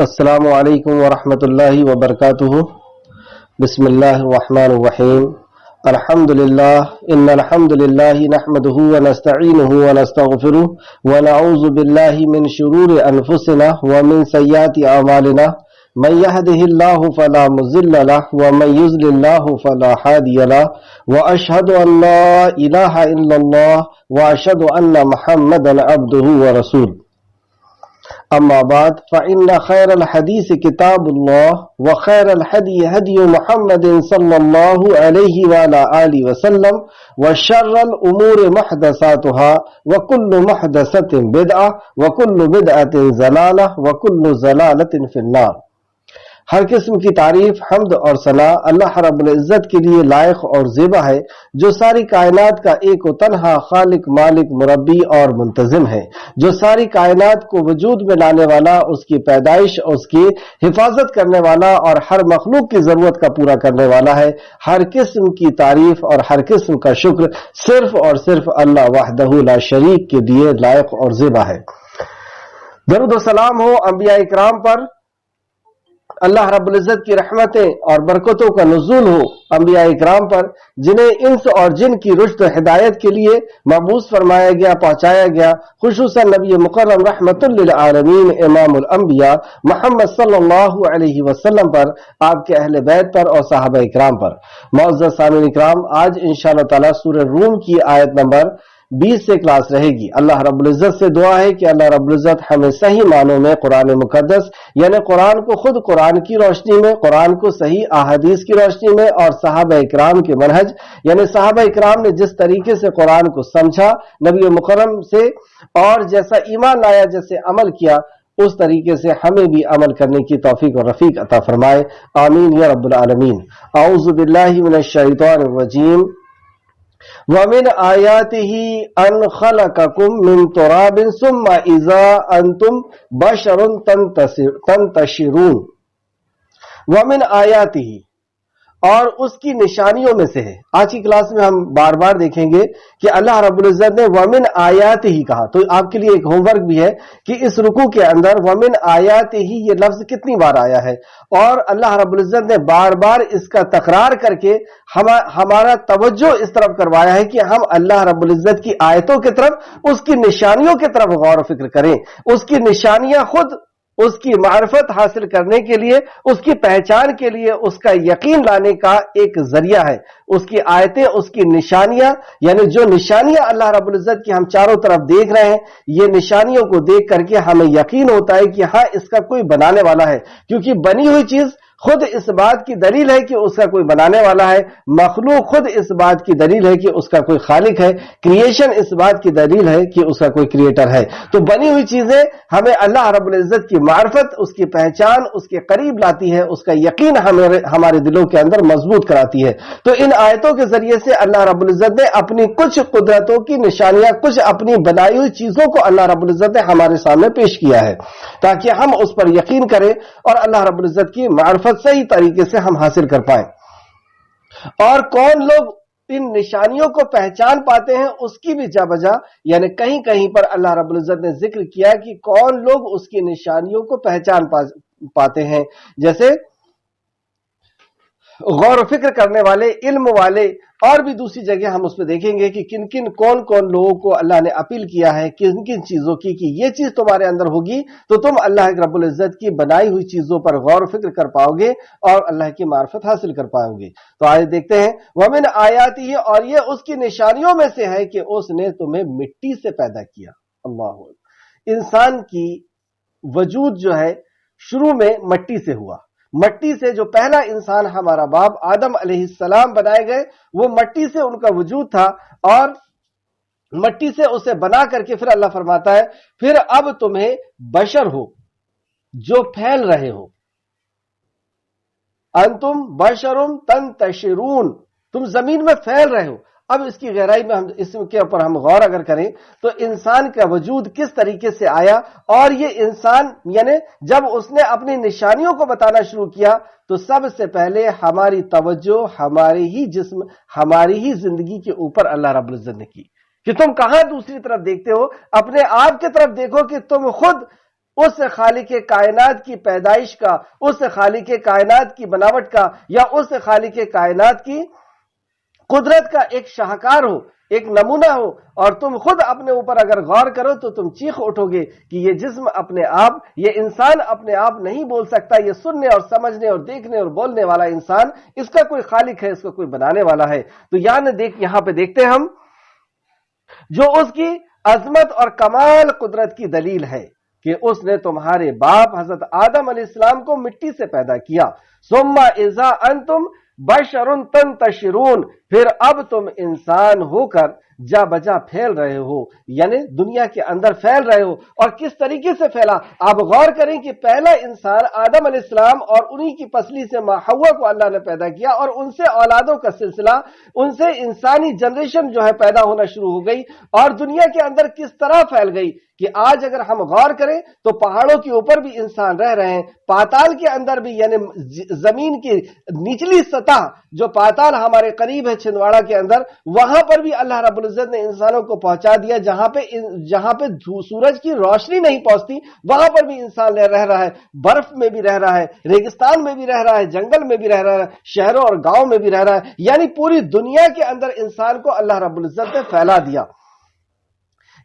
السلام علیکم ورحمۃ اللہ وبرکاتہ۔ بسم اللہ الرحمن الرحیم۔ الحمد للہ ان الحمد للہ نحمده ونستعینه ونستغفره ونعوذ باللہ من شرور انفسنا ومن سیئات اعمالنا من يهده الله فلا مضل له ومن يضلل الله فلا هادي له واشهد ان لا اله الا الله واشهد ان محمدا عبده ورسوله اما بعد فان خير الحديث كتاب الله وخير الهدي هدي محمد صلى الله عليه وعلى اله وسلم وشر الامور محدثاتها وكل محدثة بدعة وكل بدعة ضلالة وكل ضلالة في النار۔ ہر قسم کی تعریف، حمد اور ثنا اللہ رب العزت کے لیے لائق اور زیبا ہے، جو ساری کائنات کا ایک و تنہا خالق، مالک، مربی اور منتظم ہے، جو ساری کائنات کو وجود میں لانے والا، اس کی پیدائش، اس کی حفاظت کرنے والا اور ہر مخلوق کی ضرورت کا پورا کرنے والا ہے۔ ہر قسم کی تعریف اور ہر قسم کا شکر صرف اور صرف اللہ وحدہ لا شریک کے لیے لائق اور زیبا ہے۔ درود و سلام ہو انبیاء اکرام پر، اللہ رب العزت کی رحمتیں اور برکتوں کا نزول ہو انبیاء اکرام پر، جنہیں انس اور جن کی رشد و ہدایت کے لیے مبعوث فرمایا گیا، پہنچایا گیا، خصوصاً نبی مکرم رحمت للعالمین امام الانبیاء محمد صلی اللہ علیہ وسلم پر، آپ کے اہل بیت پر اور صحابہ اکرام پر۔ معزز سامعین اکرام، آج انشاءاللہ تعالی سورہ روم کی آیت نمبر 20 سے کلاس رہے گی۔ اللہ رب العزت سے دعا ہے کہ اللہ رب العزت ہمیں صحیح معنوں میں قرآن مقدس یعنی قرآن کو خود قرآن کی روشنی میں، قرآن کو صحیح احادیث کی روشنی میں اور صحابہ اکرام کے منہج یعنی صحابہ اکرام نے جس طریقے سے قرآن کو سمجھا نبی مکرم سے اور جیسا ایمان لایا، جیسے عمل کیا، اس طریقے سے ہمیں بھی عمل کرنے کی توفیق اور رفیق عطا فرمائے، آمین یا رب العالمین۔ اعوذ باللہ من الشیطان الرجیم۔ وَمِنْ آيَاتِهِ أَنْ خَلَقَكُمْ مِنْ تُرَابٍ ثُمَّ إِذَا أَنْتُمْ بَشَرٌ تَنْتَشِرُونَ۔ وَمِنْ آيَاتِهِ، اور اس کی نشانیوں میں سے ہے۔ آج کی کلاس میں ہم بار بار دیکھیں گے کہ اللہ رب العزت نے وَمِنْ آيَاتِهِ کہا، تو آپ کے لیے ایک ہوم ورک بھی ہے کہ اس رکوع کے اندر وَمِنْ آيَاتِهِ یہ لفظ کتنی بار آیا ہے، اور اللہ رب العزت نے بار بار اس کا تکرار کر کے ہمارا توجہ اس طرف کروایا ہے کہ ہم اللہ رب العزت کی آیتوں کی طرف، اس کی نشانیوں کی طرف غور و فکر کریں۔ اس کی نشانیاں خود اس کی معرفت حاصل کرنے کے لیے، اس کی پہچان کے لیے، اس کا یقین لانے کا ایک ذریعہ ہے۔ اس کی آیتیں، اس کی نشانیاں، یعنی جو نشانیاں اللہ رب العزت کی ہم چاروں طرف دیکھ رہے ہیں، یہ نشانیوں کو دیکھ کر کے ہمیں یقین ہوتا ہے کہ ہاں اس کا کوئی بنانے والا ہے، کیونکہ بنی ہوئی چیز خود اس بات کی دلیل ہے کہ اس کا کوئی بنانے والا ہے، مخلوق خود اس بات کی دلیل ہے کہ اس کا کوئی خالق ہے، کریشن اس بات کی دلیل ہے کہ اس کا کوئی کریٹر ہے۔ تو بنی ہوئی چیزیں ہمیں اللہ رب العزت کی معرفت، اس کی پہچان، اس کے قریب لاتی ہے، اس کا یقین ہمارے دلوں کے اندر مضبوط کراتی ہے۔ تو ان آیتوں کے ذریعے سے اللہ رب العزت نے اپنی کچھ قدرتوں کی نشانیاں، کچھ اپنی بنائی ہوئی چیزوں کو اللہ رب العزت نے ہمارے سامنے پیش کیا ہے تاکہ ہم اس پر یقین کریں اور اللہ رب العزت کی معرفت صحیح طریقے سے ہم حاصل کر پائیں۔ اور کون لوگ ان نشانیوں کو پہچان پاتے ہیں، اس کی بھی جا بجا یعنی کہیں کہیں پر اللہ رب العزت نے ذکر کیا کہ کون لوگ اس کی نشانیوں کو پہچان پاتے ہیں، جیسے غور و فکر کرنے والے، علم والے، اور بھی دوسری جگہ ہم اس پہ دیکھیں گے کہ کون لوگوں کو اللہ نے اپیل کیا ہے، کن چیزوں کی کہ یہ چیز تمہارے اندر ہوگی تو تم اللہ رب العزت کی بنائی ہوئی چیزوں پر غور و فکر کر پاؤ گے اور اللہ کی معرفت حاصل کر پاؤ گے۔ تو آج دیکھتے ہیں وَمِنْ آیَاتِهِ، اور یہ اس کی نشانیوں میں سے ہے کہ اس نے تمہیں مٹی سے پیدا کیا۔ اللہ اکبر۔ انسان کی وجود جو ہے شروع میں مٹی سے ہوا، مٹی سے جو پہلا انسان ہمارا باپ آدم علیہ السلام بنائے گئے، وہ مٹی سے ان کا وجود تھا، اور مٹی سے اسے بنا کر کے پھر اللہ فرماتا ہے پھر اب تمہیں بشر ہو جو پھیل رہے ہو، انتم بشرم تنتشرون، تم زمین میں پھیل رہے ہو۔ اب اس کی گہرائی میں اس کے اوپر ہم غور اگر کریں تو انسان کا وجود کس طریقے سے آیا، اور یہ انسان یعنی جب اس نے اپنی نشانیوں کو بتانا شروع کیا تو سب سے پہلے ہماری توجہ ہمارے ہی جسم، ہماری ہی زندگی کے اوپر اللہ رب العزت نے کی کہ تم کہاں دوسری طرف دیکھتے ہو، اپنے آپ کی طرف دیکھو کہ تم خود اس خالق کائنات کی پیدائش کا، اس خالق کائنات کی بناوٹ کا، یا اس خالق کائنات کی قدرت کا ایک شاہکار ہو، ایک نمونہ ہو، اور تم خود اپنے اوپر اگر غور کرو تو تم چیخ اٹھو گے کہ یہ جسم اپنے آپ، یہ انسان اپنے آپ نہیں بول سکتا، یہ سننے اور سمجھنے اور دیکھنے اور بولنے والا انسان، اس کا کوئی خالق ہے، اس کو کوئی بنانے والا ہے۔ تو یہاں پہ دیکھتے ہم جو اس کی عظمت اور کمال قدرت کی دلیل ہے کہ اس نے تمہارے باپ حضرت آدم علیہ السلام کو مٹی سے پیدا کیا، ثم اذا انتم بشر تنتشرون، پھر اب تم انسان ہو کر جا بجا پھیل رہے ہو، یعنی دنیا کے اندر پھیل رہے ہو۔ اور کس طریقے سے پھیلا؟ آپ غور کریں کہ پہلا انسان آدم علیہ السلام اور انہی کی پسلی سے ماں حوا کو اللہ نے پیدا کیا، اور ان سے اولادوں کا سلسلہ، ان سے انسانی جنریشن جو ہے پیدا ہونا شروع ہو گئی، اور دنیا کے اندر کس طرح پھیل گئی کہ آج اگر ہم غور کریں تو پہاڑوں کے اوپر بھی انسان رہ رہے ہیں، پاتال کے اندر بھی، یعنی زمین کی نچلی سطح جو پاتال ہمارے قریب ہے چھندواڑا کے اندر، وہاں پر بھی اللہ رب العزت نے انسانوں کو پہنچا دیا، جہاں پہ سورج کی روشنی نہیں پہنچتی وہاں پر بھی انسان رہ رہا ہے، برف میں بھی رہ رہا ہے، ریگستان میں بھی رہ رہا ہے، جنگل میں بھی رہ رہا ہے، شہروں اور گاؤں میں بھی رہ رہا ہے، یعنی پوری دنیا کے اندر انسان کو اللہ رب العزت نے پھیلا دیا۔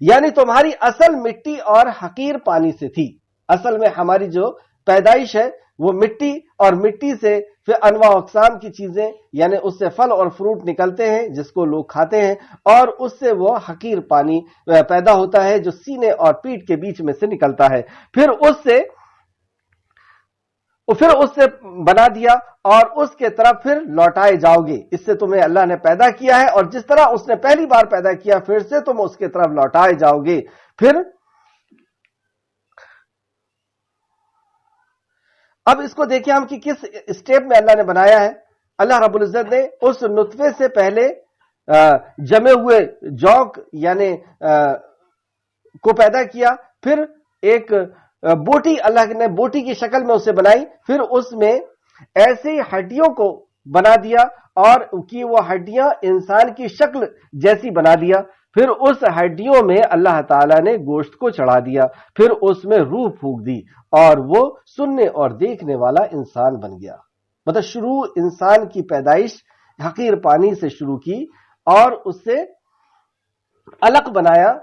یعنی تمہاری اصل مٹی اور حقیر پانی سے تھی، اصل میں ہماری جو پیدائش ہے وہ مٹی، اور مٹی سے پھر انواع اقسام کی چیزیں، یعنی اس سے پھل اور فروٹ نکلتے ہیں جس کو لوگ کھاتے ہیں، اور اس سے وہ حقیر پانی پیدا ہوتا ہے جو سینے اور پیٹ کے بیچ میں سے نکلتا ہے، پھر اس سے بنا دیا، اور اس کے طرف پھر لوٹائے جاؤ گے۔ اس سے تمہیں اللہ نے پیدا کیا ہے، اور جس طرح اس نے پہلی بار پیدا کیا پھر سے تم اس کے طرف لوٹائے جاؤ گے۔ پھر اب اس کو دیکھیں ہم کہ کس اسٹیپ میں اللہ نے بنایا ہے۔ اللہ رب العزت نے اس نطفے سے پہلے جمے ہوئے جوک یعنی کو پیدا کیا، پھر ایک بوٹی اللہ نے بوٹی کی شکل میں اسے بنائی، پھر اس میں ایسی ہڈیوں کو بنا دیا، اور کہ وہ ہڈیاں انسان کی شکل جیسی بنا دیا، پھر اس ہڈیوں میں اللہ تعالیٰ نے گوشت کو چڑھا دیا، پھر اس میں روح پھونک دی، اور وہ سننے اور دیکھنے والا انسان بن گیا۔ مطلب شروع انسان کی پیدائش حقیر پانی سے شروع کی، اور اس سے علق بنایا،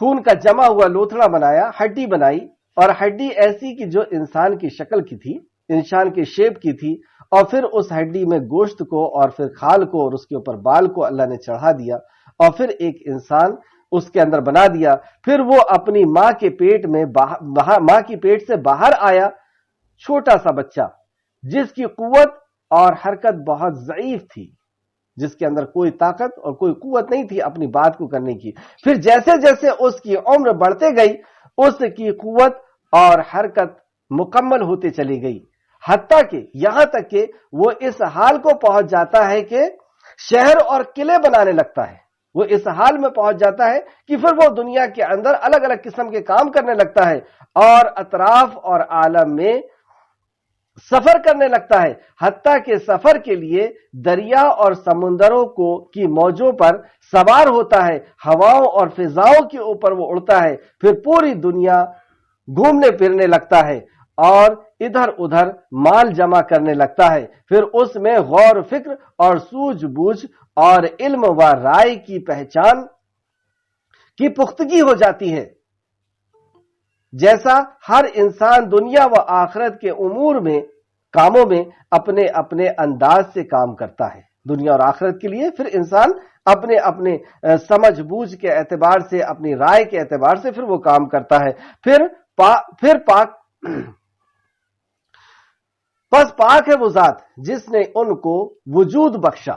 خون کا جمع ہوا لوتھڑا بنایا، ہڈی بنائی، اور ہڈی ایسی کہ جو انسان کی شکل کی تھی، انسان کے شیپ کی تھی، اور پھر اس ہڈی میں گوشت کو اور پھر کھال کو اور اس کے اوپر بال کو اللہ نے چڑھا دیا، اور پھر ایک انسان اس کے اندر بنا دیا۔ پھر وہ اپنی ماں کے پیٹ میں ماں کی پیٹ سے باہر آیا، چھوٹا سا بچہ جس کی قوت اور حرکت بہت ضعیف تھی، جس کے اندر کوئی طاقت اور کوئی قوت نہیں تھی اپنی بات کو کرنے کی۔ پھر جیسے جیسے اس کی عمر بڑھتے گئی، اس کی قوت اور حرکت مکمل ہوتے چلی گئی، حتیٰ کہ یہاں تک کہ وہ اس حال کو پہنچ جاتا ہے کہ شہر اور قلعے بنانے لگتا ہے۔ وہ اس حال میں پہنچ جاتا ہے کہ پھر وہ دنیا کے اندر الگ الگ قسم کے کام کرنے لگتا ہے، اور اطراف اور عالم میں سفر کرنے لگتا ہے، حتیٰ کہ سفر کے لیے دریا اور سمندروں کی موجوں پر سوار ہوتا ہے، ہواؤں اور فضاؤں کے اوپر وہ اڑتا ہے، پھر پوری دنیا گھومنے پھرنے لگتا ہے، اور ادھر ادھر مال جمع کرنے لگتا ہے۔ پھر اس میں غور فکر اور سوجھ بوجھ اور علم و رائے کی پہچان کی پختگی ہو جاتی ہے، جیسا ہر انسان دنیا و آخرت کے امور میں، کاموں میں اپنے اپنے انداز سے کام کرتا ہے۔ دنیا اور آخرت کے لیے پھر انسان اپنے اپنے سمجھ بوجھ کے اعتبار سے، اپنی رائے کے اعتبار سے پھر وہ کام کرتا ہے۔ پس پاک ہے وہ ذات جس نے ان کو وجود بخشا،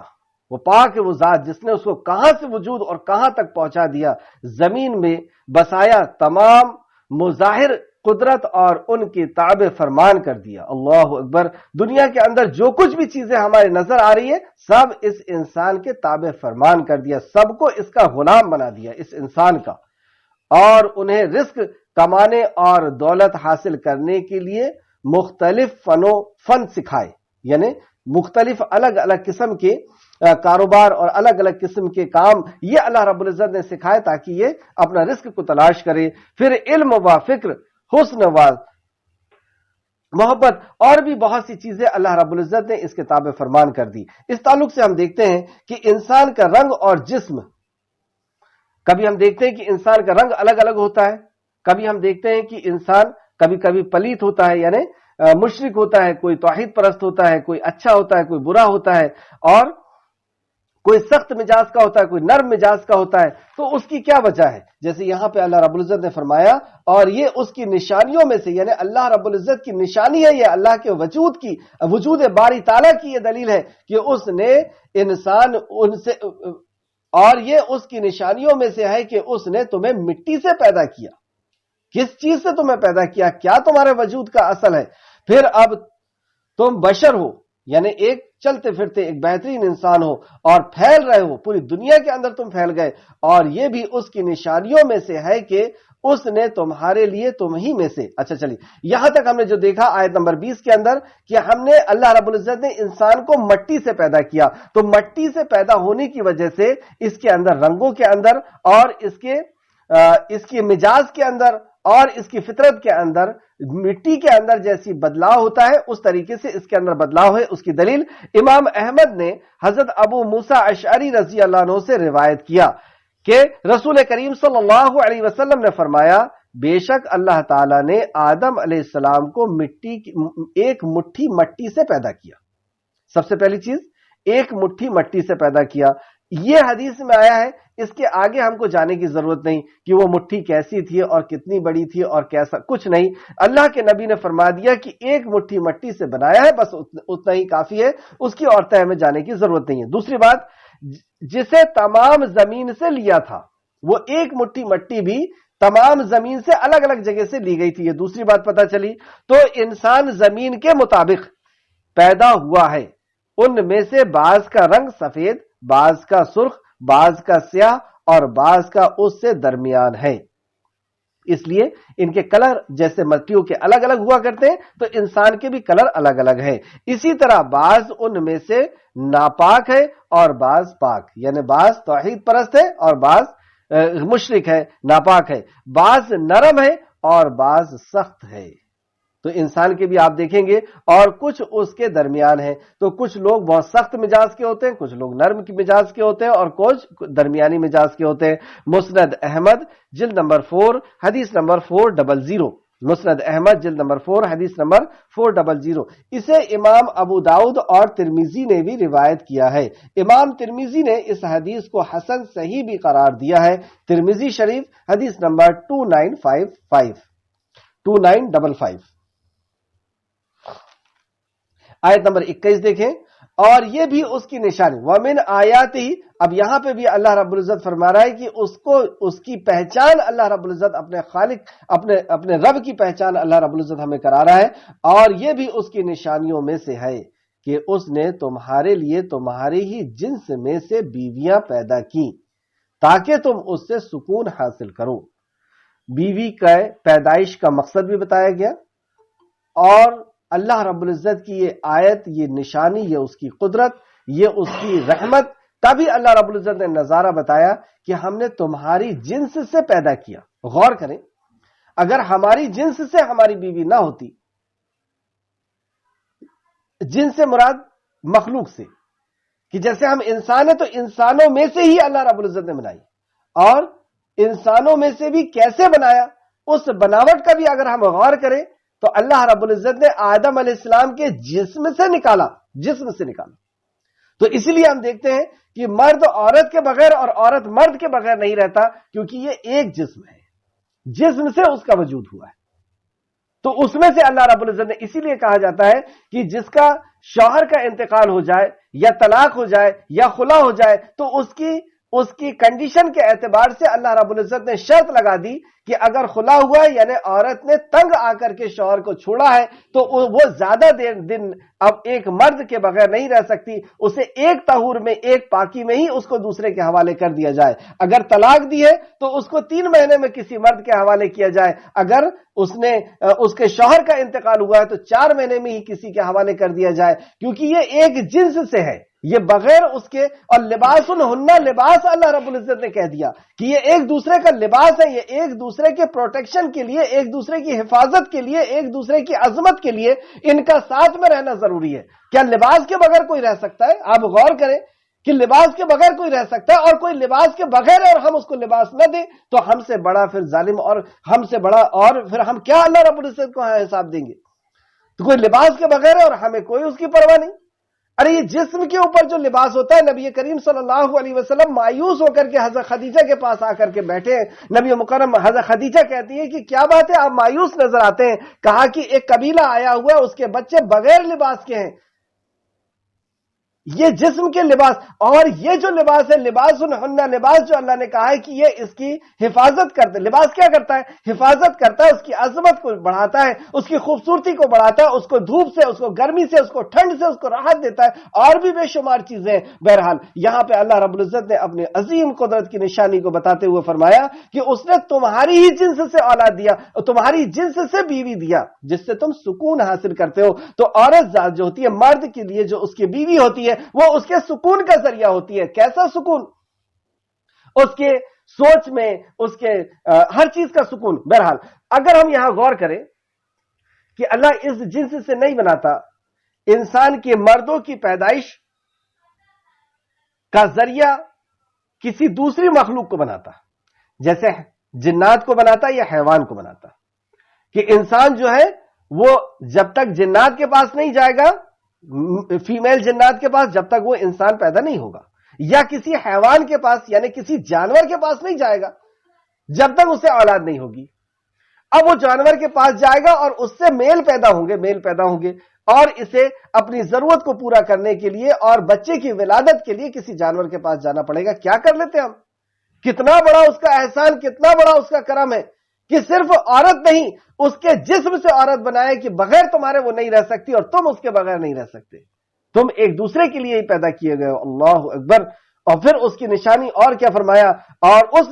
وہ پاک ہے وہ ذات جس نے اس کو کہاں سے وجود اور کہاں تک پہنچا دیا، زمین میں بسایا، تمام مظاہر قدرت اور ان کی تابع فرمان کر دیا۔ اللہ اکبر! دنیا کے اندر جو کچھ بھی چیزیں ہمارے نظر آ رہی ہے سب اس انسان کے تابع فرمان کر دیا، سب کو اس کا غلام بنا دیا، اس انسان کا، اور انہیں رزق کمانے اور دولت حاصل کرنے کے لیے مختلف فن سکھائے، یعنی مختلف الگ الگ قسم کے کاروبار اور الگ الگ قسم کے کام یہ اللہ رب العزت نے سکھائے تاکہ یہ اپنا رزق کو تلاش کرے۔ پھر علم و فکر حسن و محبت اور بھی بہت سی چیزیں اللہ رب العزت نے اس کتاب میں فرمان کر دی۔ اس تعلق سے ہم دیکھتے ہیں کہ انسان کا رنگ اور جسم، کبھی ہم دیکھتے ہیں کہ انسان کا رنگ الگ الگ ہوتا ہے، کبھی ہم دیکھتے ہیں کہ انسان کبھی کبھی پلیت ہوتا ہے، یعنی مشرک ہوتا ہے، کوئی توحید پرست ہوتا ہے، کوئی اچھا ہوتا ہے، کوئی برا ہوتا ہے، اور کوئی سخت مزاج کا ہوتا ہے، کوئی نرم مزاج کا ہوتا ہے۔ تو اس کی کیا وجہ ہے؟ جیسے یہاں پہ اللہ رب العزت نے فرمایا، اور یہ اس کی نشانیوں میں سے، یعنی اللہ رب العزت کی نشانی ہے، یہ اللہ کے وجود باری تعالیٰ کی یہ دلیل ہے کہ اس نے انسان ان سے، اور یہ اس کی نشانیوں میں سے ہے کہ اس نے تمہیں مٹی سے پیدا کیا۔ کس چیز سے تمہیں پیدا کیا؟ کیا تمہارے وجود کا اصل ہے؟ پھر اب تم بشر ہو، یعنی ایک چلتے پھرتے ایک بہترین انسان ہو، اور پھیل رہے ہو پوری دنیا کے اندر، تم پھیل گئے، اور یہ بھی اس کی نشانیوں میں سے ہے کہ اس نے تمہارے لیے تم ہی میں سے، اچھا چلیے یہاں تک ہم نے جو دیکھا آیت نمبر 20 کے اندر کہ ہم نے، اللہ رب العزت نے انسان کو مٹی سے پیدا کیا، تو مٹی سے پیدا ہونے کی وجہ سے اس کے اندر رنگوں کے اندر اور اس کے مزاج کے اندر اور اس کی فطرت کے اندر، مٹی کے اندر جیسی بدلاؤ ہوتا ہے اس طریقے سے اس کے اندر بدلاؤ ہے۔ اس کی دلیل امام احمد نے حضرت ابو موسیٰ اشعری رضی اللہ عنہ سے روایت کیا کہ رسول کریم صلی اللہ علیہ وسلم نے فرمایا، بے شک اللہ تعالیٰ نے آدم علیہ السلام کو ایک مٹھی مٹی سے پیدا کیا۔ سب سے پہلی چیز، ایک مٹھی مٹی سے پیدا کیا۔ یہ حدیث میں آیا ہے، اس کے آگے ہم کو جانے کی ضرورت نہیں کہ وہ مٹھی کیسی تھی اور کتنی بڑی تھی اور کیسا، کچھ نہیں، اللہ کے نبی نے فرما دیا کہ ایک مٹھی مٹی سے بنایا ہے، بس اتنا ہی کافی ہے، اس کی اور تہ میں جانے کی ضرورت نہیں ہے۔ دوسری بات، جسے تمام زمین سے لیا تھا، وہ ایک مٹھی مٹی بھی تمام زمین سے الگ الگ جگہ سے لی گئی تھی، یہ دوسری بات پتہ چلی۔ تو انسان زمین کے مطابق پیدا ہوا ہے، ان میں سے بعض کا رنگ سفید، بعض کا سرخ، بعض کا سیاہ، اور بعض کا اس سے درمیان ہے۔ اس لیے ان کے کلر جیسے مٹیوں کے الگ الگ ہوا کرتے ہیں، تو انسان کے بھی کلر الگ الگ ہے۔ اسی طرح بعض ان میں سے ناپاک ہے اور بعض پاک، یعنی بعض توحید پرست ہے اور بعض مشرک ہے، ناپاک ہے، بعض نرم ہے اور بعض سخت ہے۔ تو انسان کے بھی آپ دیکھیں گے، اور کچھ اس کے درمیان ہیں، تو کچھ لوگ بہت سخت مزاج کے ہوتے ہیں، کچھ لوگ نرم کی مزاج کے ہوتے ہیں، اور کچھ درمیانی مزاج کے ہوتے ہیں۔ مسند احمد جلد نمبر 4 حدیث نمبر 400، مسند احمد جلد نمبر 4 حدیث نمبر 400، اسے امام ابو داؤد اور ترمذی نے بھی روایت کیا ہے۔ امام ترمذی نے اس حدیث کو حسن صحیح بھی قرار دیا ہے، ترمذی شریف حدیث نمبر 2955۔ آیت نمبر 21 دیکھیں، اور یہ بھی اس کی نشانی، وَمِنْ آیَاتِهِ، اب یہاں پہ بھی اللہ رب العزت فرما رہا ہے کہ اس کی پہچان اللہ رب العزت، اپنے خالق، اپنے رب کی پہچان اللہ رب العزت ہمیں کرا رہا ہے، اور یہ بھی اس کی نشانیوں میں سے ہے کہ اس نے تمہارے لیے تمہارے ہی جنس میں سے بیویاں پیدا کی تاکہ تم اس سے سکون حاصل کرو۔ بیوی کا پیدائش کا مقصد بھی بتایا گیا، اور اللہ رب العزت کی یہ آیت، یہ نشانی، یہ اس کی قدرت، یہ اس کی رحمت، تبھی اللہ رب العزت نے نظارہ بتایا کہ ہم نے تمہاری جنس سے پیدا کیا۔ غور کریں، اگر ہماری جنس سے ہماری بیوی نہ ہوتی، جنس سے مراد مخلوق سے، کہ جیسے ہم انسان ہیں تو انسانوں میں سے ہی اللہ رب العزت نے بنائی، اور انسانوں میں سے بھی کیسے بنایا، اس بناوٹ کا بھی اگر ہم غور کریں تو اللہ رب العزت نے آدم علیہ السلام کے جسم سے نکالا۔ تو اسی لیے ہم دیکھتے ہیں کہ مرد عورت کے بغیر اور عورت مرد کے بغیر نہیں رہتا، کیونکہ یہ ایک جسم ہے، جسم سے اس کا وجود ہوا ہے۔ تو اس میں سے اللہ رب العزت نے، اسی لیے کہا جاتا ہے کہ جس کا شوہر کا انتقال ہو جائے یا طلاق ہو جائے یا خلا ہو جائے، تو اس کی کنڈیشن کے اعتبار سے اللہ رب العزت نے شرط لگا دی کہ اگر خلا ہوا ہے، یعنی عورت نے تنگ آ کر کے شوہر کو چھوڑا ہے، تو وہ زیادہ دن اب ایک مرد کے بغیر نہیں رہ سکتی، اسے ایک طہور میں، ایک پاکی میں ہی اس کو دوسرے کے حوالے کر دیا جائے۔ اگر طلاق دی ہے تو اس کو 3 مہینے میں کسی مرد کے حوالے کیا جائے، اگر اس کے شوہر کا انتقال ہوا ہے تو 4 مہینے میں ہی کسی کے حوالے کر دیا جائے، کیونکہ یہ ایک جنس سے ہے، یہ بغیر اس کے، اور لباس لباس اللہ رب العزت نے کہہ دیا کہ یہ ایک دوسرے کا لباس ہے، یہ ایک دوسرے دوسرے کے پروٹیکشن کے لیے، ایک دوسرے کی حفاظت کے لیے، ایک دوسرے کی عظمت کے لیے ان کا ساتھ میں رہنا ضروری ہے۔ کیا لباس کے بغیر کوئی رہ سکتا ہے؟ آپ غور کریں کہ لباس کے بغیر کوئی رہ سکتا ہے، اور کوئی لباس کے بغیر اور ہم اس کو لباس نہ دیں تو ہم سے بڑا پھر ظالم، اور ہم سے بڑا، اور پھر ہم کیا اللہ رب العزت کو حساب دیں گے؟ تو کوئی لباس کے بغیر ہے اور ہمیں کوئی اس کی پرواہ نہیں۔ ارے یہ جسم کے اوپر جو لباس ہوتا ہے، نبی کریم صلی اللہ علیہ وسلم مایوس ہو کر کے حضرت خدیجہ کے پاس آ کر کے بیٹھے ہیں۔ نبی مکرم حضرت خدیجہ کہتی ہے کہ کیا بات ہے، آپ مایوس نظر آتے ہیں؟ کہا کہ ایک قبیلہ آیا ہوا ہے، اس کے بچے بغیر لباس کے ہیں، یہ جسم کے لباس، اور یہ جو لباس ہے لباس الہن، لباس جو اللہ نے کہا ہے کہ یہ اس کی حفاظت کرتا ہے۔ لباس کیا کرتا ہے؟ حفاظت کرتا ہے، اس کی عظمت کو بڑھاتا ہے، اس کی خوبصورتی کو بڑھاتا ہے، اس کو دھوپ سے، اس کو گرمی سے، اس کو ٹھنڈ سے، اس کو راحت دیتا ہے، اور بھی بے شمار چیزیں ہیں۔ بہرحال یہاں پہ اللہ رب العزت نے اپنے عظیم قدرت کی نشانی کو بتاتے ہوئے فرمایا کہ اس نے تمہاری ہی جنس سے اولاد دیا، اور تمہاری جنس سے بیوی دیا جس سے تم سکون حاصل کرتے ہو۔ تو عورت ذات جو ہوتی ہے، مرد کے لیے جو اس کی بیوی ہوتی ہے، وہ اس کے سکون کا ذریعہ ہوتی ہے۔ کیسا سکون؟ اس کے سوچ میں، اس کے ہر چیز کا سکون۔ بہرحال اگر ہم یہاں غور کریں کہ اللہ اس جنس سے نہیں بناتا، انسان کے مردوں کی پیدائش کا ذریعہ کسی دوسری مخلوق کو بناتا، جیسے جنات کو بناتا یا حیوان کو بناتا، کہ انسان جو ہے وہ جب تک جنات کے پاس نہیں جائے گا، فیمیل جنات کے پاس، جب تک وہ انسان پیدا نہیں ہوگا، یا کسی حیوان کے پاس یعنی کسی جانور کے پاس نہیں جائے گا جب تک اسے اولاد نہیں ہوگی۔ اب وہ جانور کے پاس جائے گا اور اس سے میل پیدا ہوں گے، اور اسے اپنی ضرورت کو پورا کرنے کے لیے اور بچے کی ولادت کے لیے کسی جانور کے پاس جانا پڑے گا۔ کیا کر لیتے ہم؟ کتنا بڑا اس کا احسان، کتنا بڑا اس کا کرم ہے کہ صرف عورت نہیں، اس کے جسم سے عورت بنائے کہ بغیر تمہارے وہ نہیں رہ سکتی اور تم اس کے بغیر نہیں رہ سکتے، تم ایک دوسرے کے لیے ہی پیدا کیے گئے ہو۔ اللہ اکبر۔ اور پھر اس کی نشانی اور کیا فرمایا؟ اور اس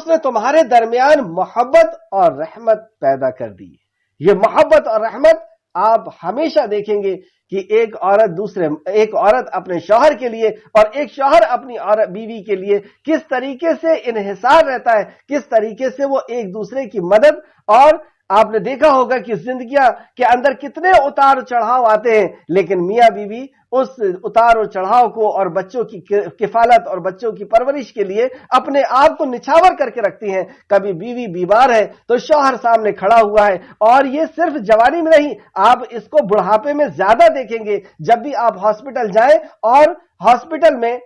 نے تمہارے درمیان محبت اور رحمت پیدا کر دی۔ یہ محبت اور رحمت آپ ہمیشہ دیکھیں گے کہ ایک عورت اپنے شوہر کے لیے اور ایک شوہر اپنی بیوی کے لیے کس طریقے سے انحصار رہتا ہے، کس طریقے سے وہ ایک دوسرے کی مدد، اور آپ نے دیکھا ہوگا کہ زندگیاں کے اندر کتنے اتار و چڑھاؤ آتے ہیں، لیکن میاں بیوی اس اتار و چڑھاؤ کو اور بچوں کی کفالت اور بچوں کی پرورش کے لیے اپنے آپ کو نچھاور کر کے رکھتی ہیں۔ کبھی بیوی بیمار ہے تو شوہر سامنے کھڑا ہوا ہے، اور یہ صرف جوانی میں نہیں، آپ اس کو بڑھاپے میں زیادہ دیکھیں گے۔ جب بھی آپ ہاسپٹل جائیں اور ہاسپٹل میں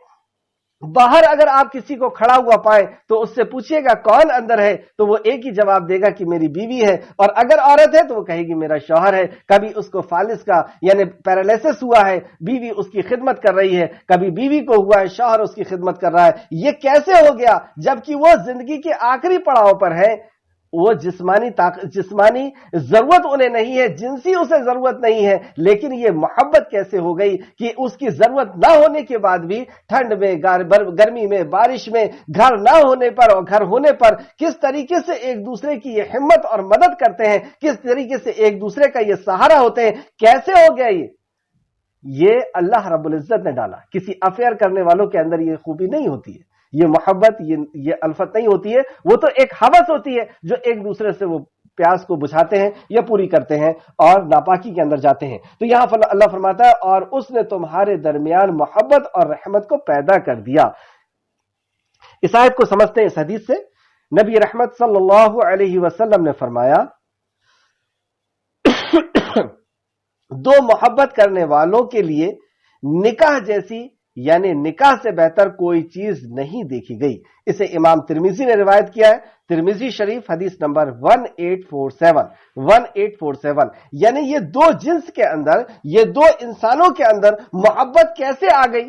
باہر اگر آپ کسی کو کھڑا ہوا پائیں تو اس سے پوچھئے گا کون اندر ہے، تو وہ ایک ہی جواب دے گا کہ میری بیوی ہے، اور اگر عورت ہے تو وہ کہے گی میرا شوہر ہے۔ کبھی اس کو فالس کا یعنی پیرالائسس ہوا ہے، بیوی اس کی خدمت کر رہی ہے، کبھی بیوی کو ہوا ہے، شوہر اس کی خدمت کر رہا ہے۔ یہ کیسے ہو گیا؟ جبکہ وہ زندگی کے آخری پڑاؤ پر ہے، وہ جسمانی ضرورت انہیں نہیں ہے، جنسی اسے ضرورت نہیں ہے، لیکن یہ محبت کیسے ہو گئی کہ اس کی ضرورت نہ ہونے کے بعد بھی ٹھنڈ میں، گرمی میں، بارش میں، گھر نہ ہونے پر اور گھر ہونے پر کس طریقے سے ایک دوسرے کی یہ ہمت اور مدد کرتے ہیں، کس طریقے سے ایک دوسرے کا یہ سہارا ہوتے ہیں۔ کیسے ہو گیا یہ اللہ رب العزت نے ڈالا۔ کسی افیئر کرنے والوں کے اندر یہ خوبی نہیں ہوتی ہے، یہ محبت، یہ الفت نہیں ہوتی ہے، وہ تو ایک ہوس ہوتی ہے جو ایک دوسرے سے وہ پیاس کو بجھاتے ہیں یا پوری کرتے ہیں اور ناپاکی کے اندر جاتے ہیں۔ تو یہاں اللہ فرماتا ہے اور اس نے تمہارے درمیان محبت اور رحمت کو پیدا کر دیا۔ اس آیت کو سمجھتے ہیں اس حدیث سے۔ نبی رحمت صلی اللہ علیہ وسلم نے فرمایا دو محبت کرنے والوں کے لیے نکاح جیسی یعنی نکاح سے بہتر کوئی چیز نہیں دیکھی گئی۔ اسے امام ترمذی نے روایت کیا ہے، ترمذی شریف حدیث نمبر 1847 یعنی یہ دو جنس کے اندر، یہ دو انسانوں کے اندر محبت کیسے آ گئی؟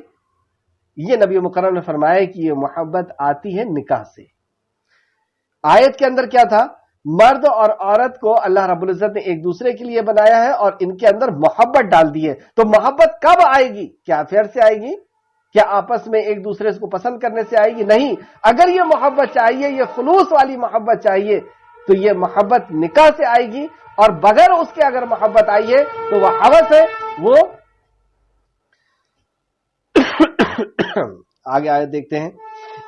یہ نبی مکرم نے فرمایا کہ یہ محبت آتی ہے نکاح سے۔ آیت کے اندر کیا تھا؟ مرد اور عورت کو اللہ رب العزت نے ایک دوسرے کے لیے بنایا ہے اور ان کے اندر محبت ڈال دی ہے۔ تو محبت کب آئے گی؟ کیا افیئر سے آئے گی؟ کیا آپس میں ایک دوسرے کو پسند کرنے سے آئے گی؟ نہیں۔ اگر یہ محبت چاہیے، یہ خلوص والی محبت چاہیے، تو یہ محبت نکاح سے آئے گی، اور بغیر اس کے اگر محبت آئی ہے تو وہ ہوس ہے۔ وہ آگے آیت دیکھتے ہیں۔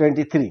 23,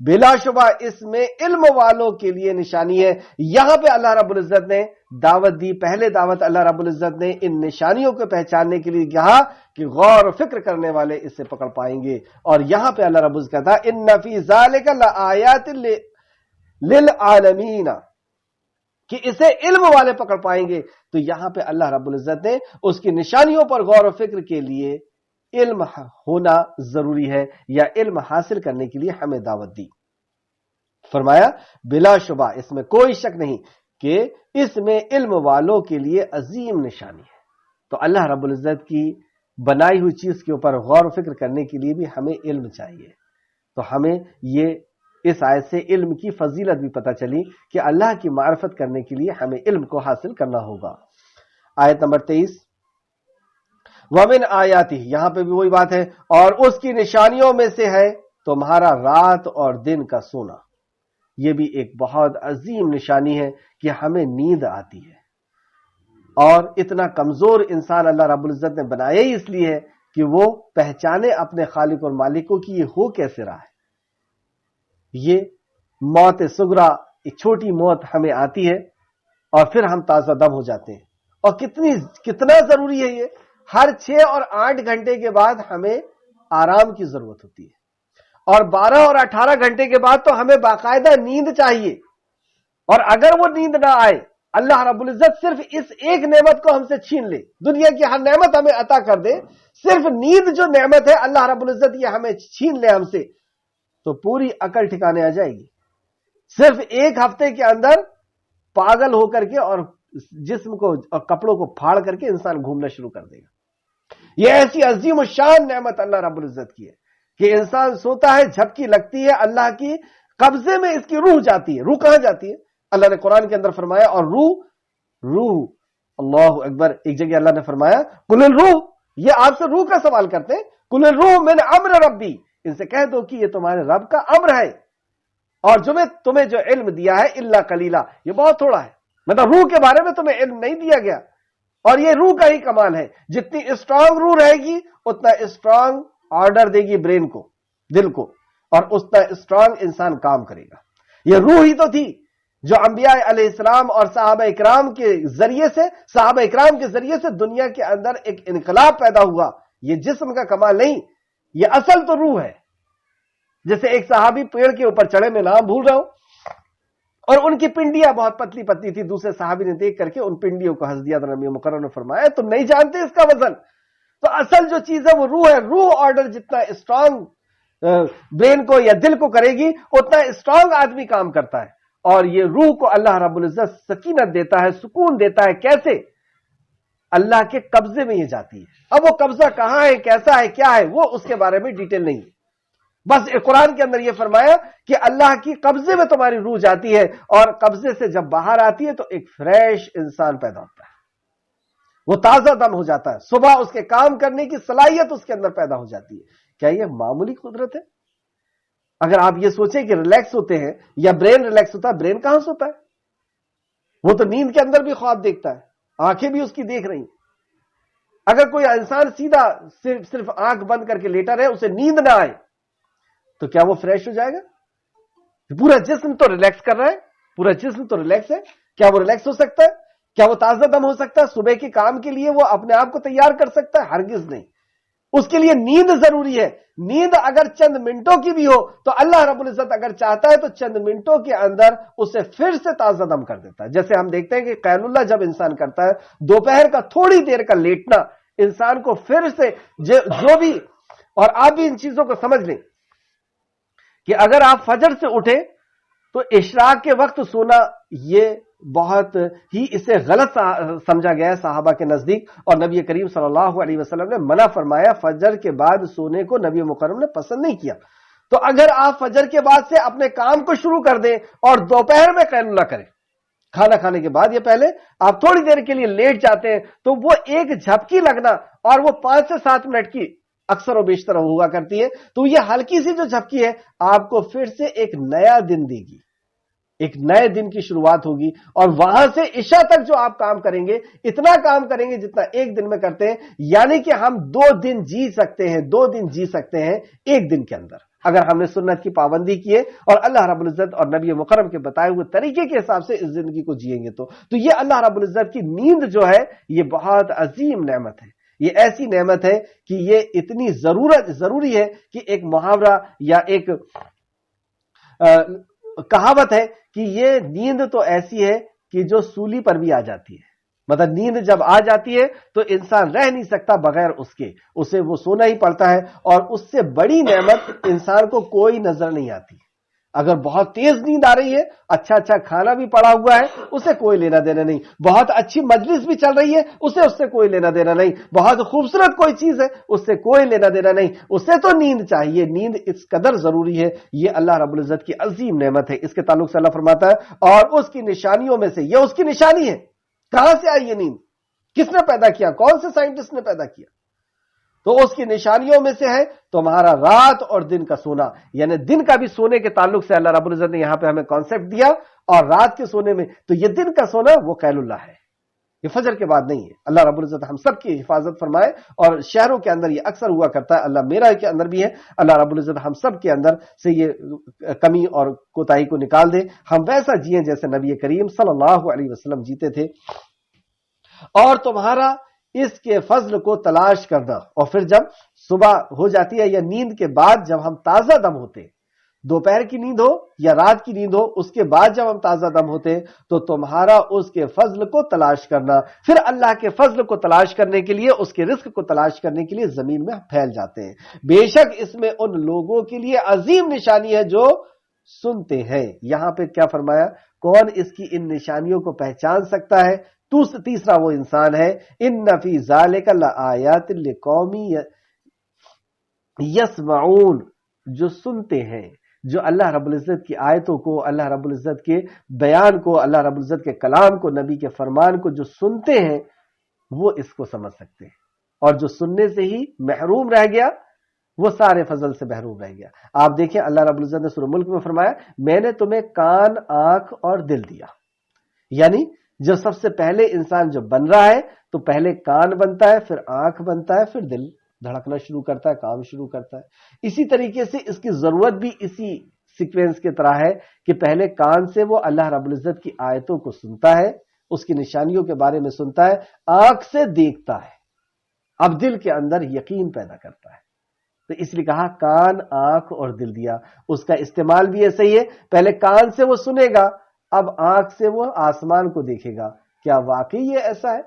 بلا شبہ اس میں علم والوں کے لیے نشانی ہے. یہاں پہ اللہ رب العزت نے دعوت دی. پہلے دعوت اللہ رب العزت نے ان نشانیوں کو پہچاننے کے لیے کہا کہ غور و فکر کرنے والے اس سے پکڑ پائیں گے. اور یہاں پہ اللہ رب العزت کہتا ان فی ذالک لآیات للعالمین کہ اسے علم والے پکڑ پائیں گے. تو یہاں پہ اللہ رب العزت نے اس کی نشانیوں پر غور و فکر کے لیے علم ہونا ضروری ہے یا علم حاصل کرنے کے لیے ہمیں دعوت دی. فرمایا بلا شبہ اس میں کوئی شک نہیں کہ اس میں علم والوں کے لیے عظیم نشانی ہے. تو اللہ رب العزت کی بنائی ہوئی چیز کے اوپر غور و فکر کرنے کے لیے بھی ہمیں علم چاہیے. تو ہمیں یہ اس آیت سے علم کی فضیلت بھی پتہ چلی کہ اللہ کی معرفت کرنے کے لیے ہمیں علم کو حاصل کرنا ہوگا. آیت نمبر 23 وَمِنْ آیَاتِهِ یہاں پہ بھی وہی بات ہے اور اس کی نشانیوں میں سے ہے تمہارا رات اور دن کا سونا. یہ بھی ایک بہت عظیم نشانی ہے کہ ہمیں نیند آتی ہے اور اتنا کمزور انسان اللہ رب العزت نے بنایا ہی اس لیے ہے کہ وہ پہچانے اپنے خالق اور مالک کو کہ یہ ہو کیسے رہا ہے. یہ موت صغرا ایک چھوٹی موت ہمیں آتی ہے اور پھر ہم تازہ دم ہو جاتے ہیں. اور کتنا ضروری ہے یہ. ہر 6 اور 8 گھنٹے کے بعد ہمیں آرام کی ضرورت ہوتی ہے اور 12 اور 18 گھنٹے کے بعد تو ہمیں باقاعدہ نیند چاہیے. اور اگر وہ نیند نہ آئے اللہ رب العزت صرف اس ایک نعمت کو ہم سے چھین لے, دنیا کی ہر نعمت ہمیں عطا کر دے, صرف نیند جو نعمت ہے اللہ رب العزت یہ ہمیں چھین لے ہم سے, تو پوری عقل ٹھکانے آ جائے گی. صرف ایک ہفتے کے اندر پاگل ہو کر کے اور جسم کو اور کپڑوں کو پھاڑ کر کے انسان گھومنا شروع کر دے گا. یہ ایسی عظیم الشان نعمت اللہ رب العزت کی ہے کہ انسان سوتا ہے, جھپکی لگتی ہے, اللہ کی قبضے میں اس کی روح جاتی ہے. روح کہاں جاتی ہے؟ اللہ نے قرآن کے اندر فرمایا اور روح اللہ اکبر. ایک جگہ اللہ نے فرمایا قل الروح, یہ آپ سے روح کا سوال کرتے ہیں, قل الروح من امر ربی, ان سے کہہ دو کہ یہ تمہارے رب کا امر ہے اور تمہیں جو علم دیا ہے الا قلیلا, یہ بہت تھوڑا ہے. مطلب روح کے بارے میں تمہیں علم نہیں دیا گیا اور یہ روح کا ہی کمال ہے. جتنی اسٹرانگ روح رہے گی اتنا اسٹرانگ آرڈر دے گی برین کو, دل کو, اور اتنا اسٹرانگ انسان کام کرے گا. یہ روح ہی تو تھی جو انبیاء علیہ السلام اور صحابہ اکرام کے ذریعے سے دنیا کے اندر ایک انقلاب پیدا ہوا. یہ جسم کا کمال نہیں, یہ اصل تو روح ہے. جیسے ایک صحابی پیڑ کے اوپر چڑھے, میں نام بھول رہا ہوں, اور ان کی پنڈیاں بہت پتلی پتلی تھی. دوسرے صحابی نے دیکھ کر کے ان پنڈیوں کو ہنس دیا تو نبی مکرم نے فرمایا تم نہیں جانتے اس کا وزن. تو اصل جو چیز ہے وہ روح ہے. روح آرڈر جتنا اسٹرانگ برین کو یا دل کو کرے گی اتنا اسٹرانگ آدمی کام کرتا ہے. اور یہ روح کو اللہ رب العزت سکینت دیتا ہے, سکون دیتا ہے. کیسے؟ اللہ کے قبضے میں یہ جاتی ہے. اب وہ قبضہ کہاں ہے, کیسا ہے, کیا ہے, وہ اس کے بارے میں ڈیٹیل نہیں ہے. بس قرآن کے اندر یہ فرمایا کہ اللہ کی قبضے میں تمہاری روح جاتی ہے اور قبضے سے جب باہر آتی ہے تو ایک فریش انسان پیدا ہوتا ہے, وہ تازہ دم ہو جاتا ہے. صبح اس کے کام کرنے کی صلاحیت اس کے اندر پیدا ہو جاتی ہے. کیا یہ معمولی قدرت ہے؟ اگر آپ یہ سوچیں کہ ریلیکس ہوتے ہیں یا برین ریلیکس ہوتا ہے, برین کہاں سے ہوتا ہے؟ وہ تو نیند کے اندر بھی خواب دیکھتا ہے, آنکھیں بھی اس کی دیکھ رہی. اگر کوئی انسان سیدھا صرف آنکھ بند کر کے لیٹا رہے, اسے نیند نہ آئے, تو کیا وہ فریش ہو جائے گا؟ پورا جسم تو ریلیکس کر رہا ہے, پورا جسم تو ریلیکس ہے. کیا وہ ریلیکس ہو سکتا ہے؟ کیا وہ تازہ دم ہو سکتا ہے؟ صبح کے کام کے لیے وہ اپنے آپ کو تیار کر سکتا ہے؟ ہرگز نہیں. اس کے لیے نیند ضروری ہے. نیند اگر چند منٹوں کی بھی ہو تو اللہ رب العزت اگر چاہتا ہے تو چند منٹوں کے اندر اسے پھر سے تازہ دم کر دیتا ہے. جیسے ہم دیکھتے ہیں کہ قیل اللہ جب انسان کرتا ہے, دوپہر کا تھوڑی دیر کا لیٹنا انسان کو پھر سے جو بھی, اور آپ بھی ان چیزوں کو سمجھ لیں کہ اگر آپ فجر سے اٹھیں تو اشراق کے وقت سونا یہ بہت ہی اسے غلط سمجھا گیا ہے صحابہ کے نزدیک, اور نبی کریم صلی اللہ علیہ وسلم نے منع فرمایا. فجر کے بعد سونے کو نبی مکرم نے پسند نہیں کیا. تو اگر آپ فجر کے بعد سے اپنے کام کو شروع کر دیں اور دوپہر میں قیل اللہ کریں, کھانا کھانے کے بعد یا پہلے آپ تھوڑی دیر کے لیے لیٹ جاتے ہیں, تو وہ ایک جھپکی لگنا اور وہ 5 سے 7 منٹ کی اکثر و بیشتر ہوا کرتی ہے, تو یہ ہلکی سی جو جھپکی ہے آپ کو پھر سے ایک نیا دن دے گی. ایک نئے دن کی شروعات ہوگی، اور وہاں سے عشاء تک جو آپ کام کریں گے، اتنا کام کریں گے جتنا ایک دن میں کرتے ہیں، یعنی کہ ہم 2 دن جی سکتے ہیں، 2 دن جی سکتے ہیں ایک دن کے اندر، اگر ہم نے سنت کی پابندی کیے اور اللہ رب العزت اور نبی مکرم کے بتائے ہوئے طریقے کے حساب سے اس زندگی کو جیئیں گے تو یہ اللہ رب العزت کی نیند جو ہے یہ بہت عظیم نعمت ہے، یہ ایسی نعمت ہے کہ یہ اتنی ضروری ہے کہ ایک محاورہ یا ایک کہاوت ہے کہ یہ نیند تو ایسی ہے کہ جو سولی پر بھی آ جاتی ہے، مطلب نیند جب آ جاتی ہے تو انسان رہ نہیں سکتا بغیر اس کے، اسے وہ سونا ہی پڑتا ہے، اور اس سے بڑی نعمت انسان کو کوئی نظر نہیں آتی۔ اگر بہت تیز نیند آ رہی ہے، اچھا کھانا بھی پڑا ہوا ہے، اسے کوئی لینا دینا نہیں، بہت اچھی مجلس بھی چل رہی ہے، اس سے کوئی لینا دینا نہیں، بہت خوبصورت کوئی چیز ہے، اس سے کوئی لینا دینا نہیں، اسے تو نیند چاہیے۔ نیند اس قدر ضروری ہے، یہ اللہ رب العزت کی عظیم نعمت ہے۔ اس کے تعلق سے اللہ فرماتا ہے اور اس کی نشانیوں میں سے، یہ اس کی نشانی ہے۔ کہاں سے آئی یہ نیند؟ کس نے پیدا کیا؟ کون سے سائنٹسٹ نے پیدا کیا؟ تو اس کی نشانیوں میں سے ہے تمہارا رات اور دن کا سونا، یعنی دن کا بھی سونے کے تعلق سے اللہ رب العزت نے یہاں پہ ہمیں کانسیپٹ دیا، اور رات کے سونے میں تو یہ دن کا سونا وہ قیل اللہ ہے، یہ فجر کے بعد نہیں ہے۔ اللہ رب العزت ہم سب کی حفاظت فرمائے، اور شہروں کے اندر یہ اکثر ہوا کرتا ہے، اللہ میرا کے اندر بھی ہے، اللہ رب العزت ہم سب کے اندر سے یہ کمی اور کوتاہی کو نکال دے، ہم ویسا جیئیں جیسے نبی کریم صلی اللہ علیہ وسلم جیتے تھے۔ اور تمہارا اس کے فضل کو تلاش کرنا، اور پھر جب صبح ہو جاتی ہے یا نیند کے بعد جب ہم تازہ دم ہوتے، دوپہر کی نیند ہو یا رات کی نیند ہو، اس کے بعد جب ہم تازہ دم ہوتے تو تمہارا اس کے فضل کو تلاش کرنا، پھر اللہ کے فضل کو تلاش کرنے کے لیے، اس کے رزق کو تلاش کرنے کے لیے زمین میں پھیل جاتے ہیں۔ بے شک اس میں ان لوگوں کے لیے عظیم نشانی ہے جو سنتے ہیں۔ یہاں پہ کیا فرمایا؟ کون اس کی ان نشانیوں کو پہچان سکتا ہے؟ تیسرا وہ انسان ہے، ان فی ذالک لآیات لقوم یسمعون، جو سنتے ہیں، جو اللہ رب العزت کی آیتوں کو، اللہ رب العزت کے بیان کو، اللہ رب العزت کے کلام کو، نبی کے فرمان کو جو سنتے ہیں وہ اس کو سمجھ سکتے ہیں، اور جو سننے سے ہی محروم رہ گیا وہ سارے فضل سے محروم رہ گیا۔ آپ دیکھیں اللہ رب العزت نے سورہ ملک میں فرمایا میں نے تمہیں کان، آنکھ اور دل دیا، یعنی جو سب سے پہلے انسان جو بن رہا ہے تو پہلے کان بنتا ہے، پھر آنکھ بنتا ہے، پھر دل دھڑکنا شروع کرتا ہے، کام شروع کرتا ہے۔ اسی طریقے سے اس کی ضرورت بھی اسی سیکوینس کی طرح ہے کہ پہلے کان سے وہ اللہ رب العزت کی آیتوں کو سنتا ہے، اس کی نشانیوں کے بارے میں سنتا ہے، آنکھ سے دیکھتا ہے، اب دل کے اندر یقین پیدا کرتا ہے۔ تو اس لیے کہا کان، آنکھ اور دل دیا۔ اس کا استعمال بھی ایسا ہی ہے، پہلے کان سے وہ سنے گا، اب آنکھ سے وہ آسمان کو دیکھے گا۔ کیا واقعی یہ ایسا ہے؟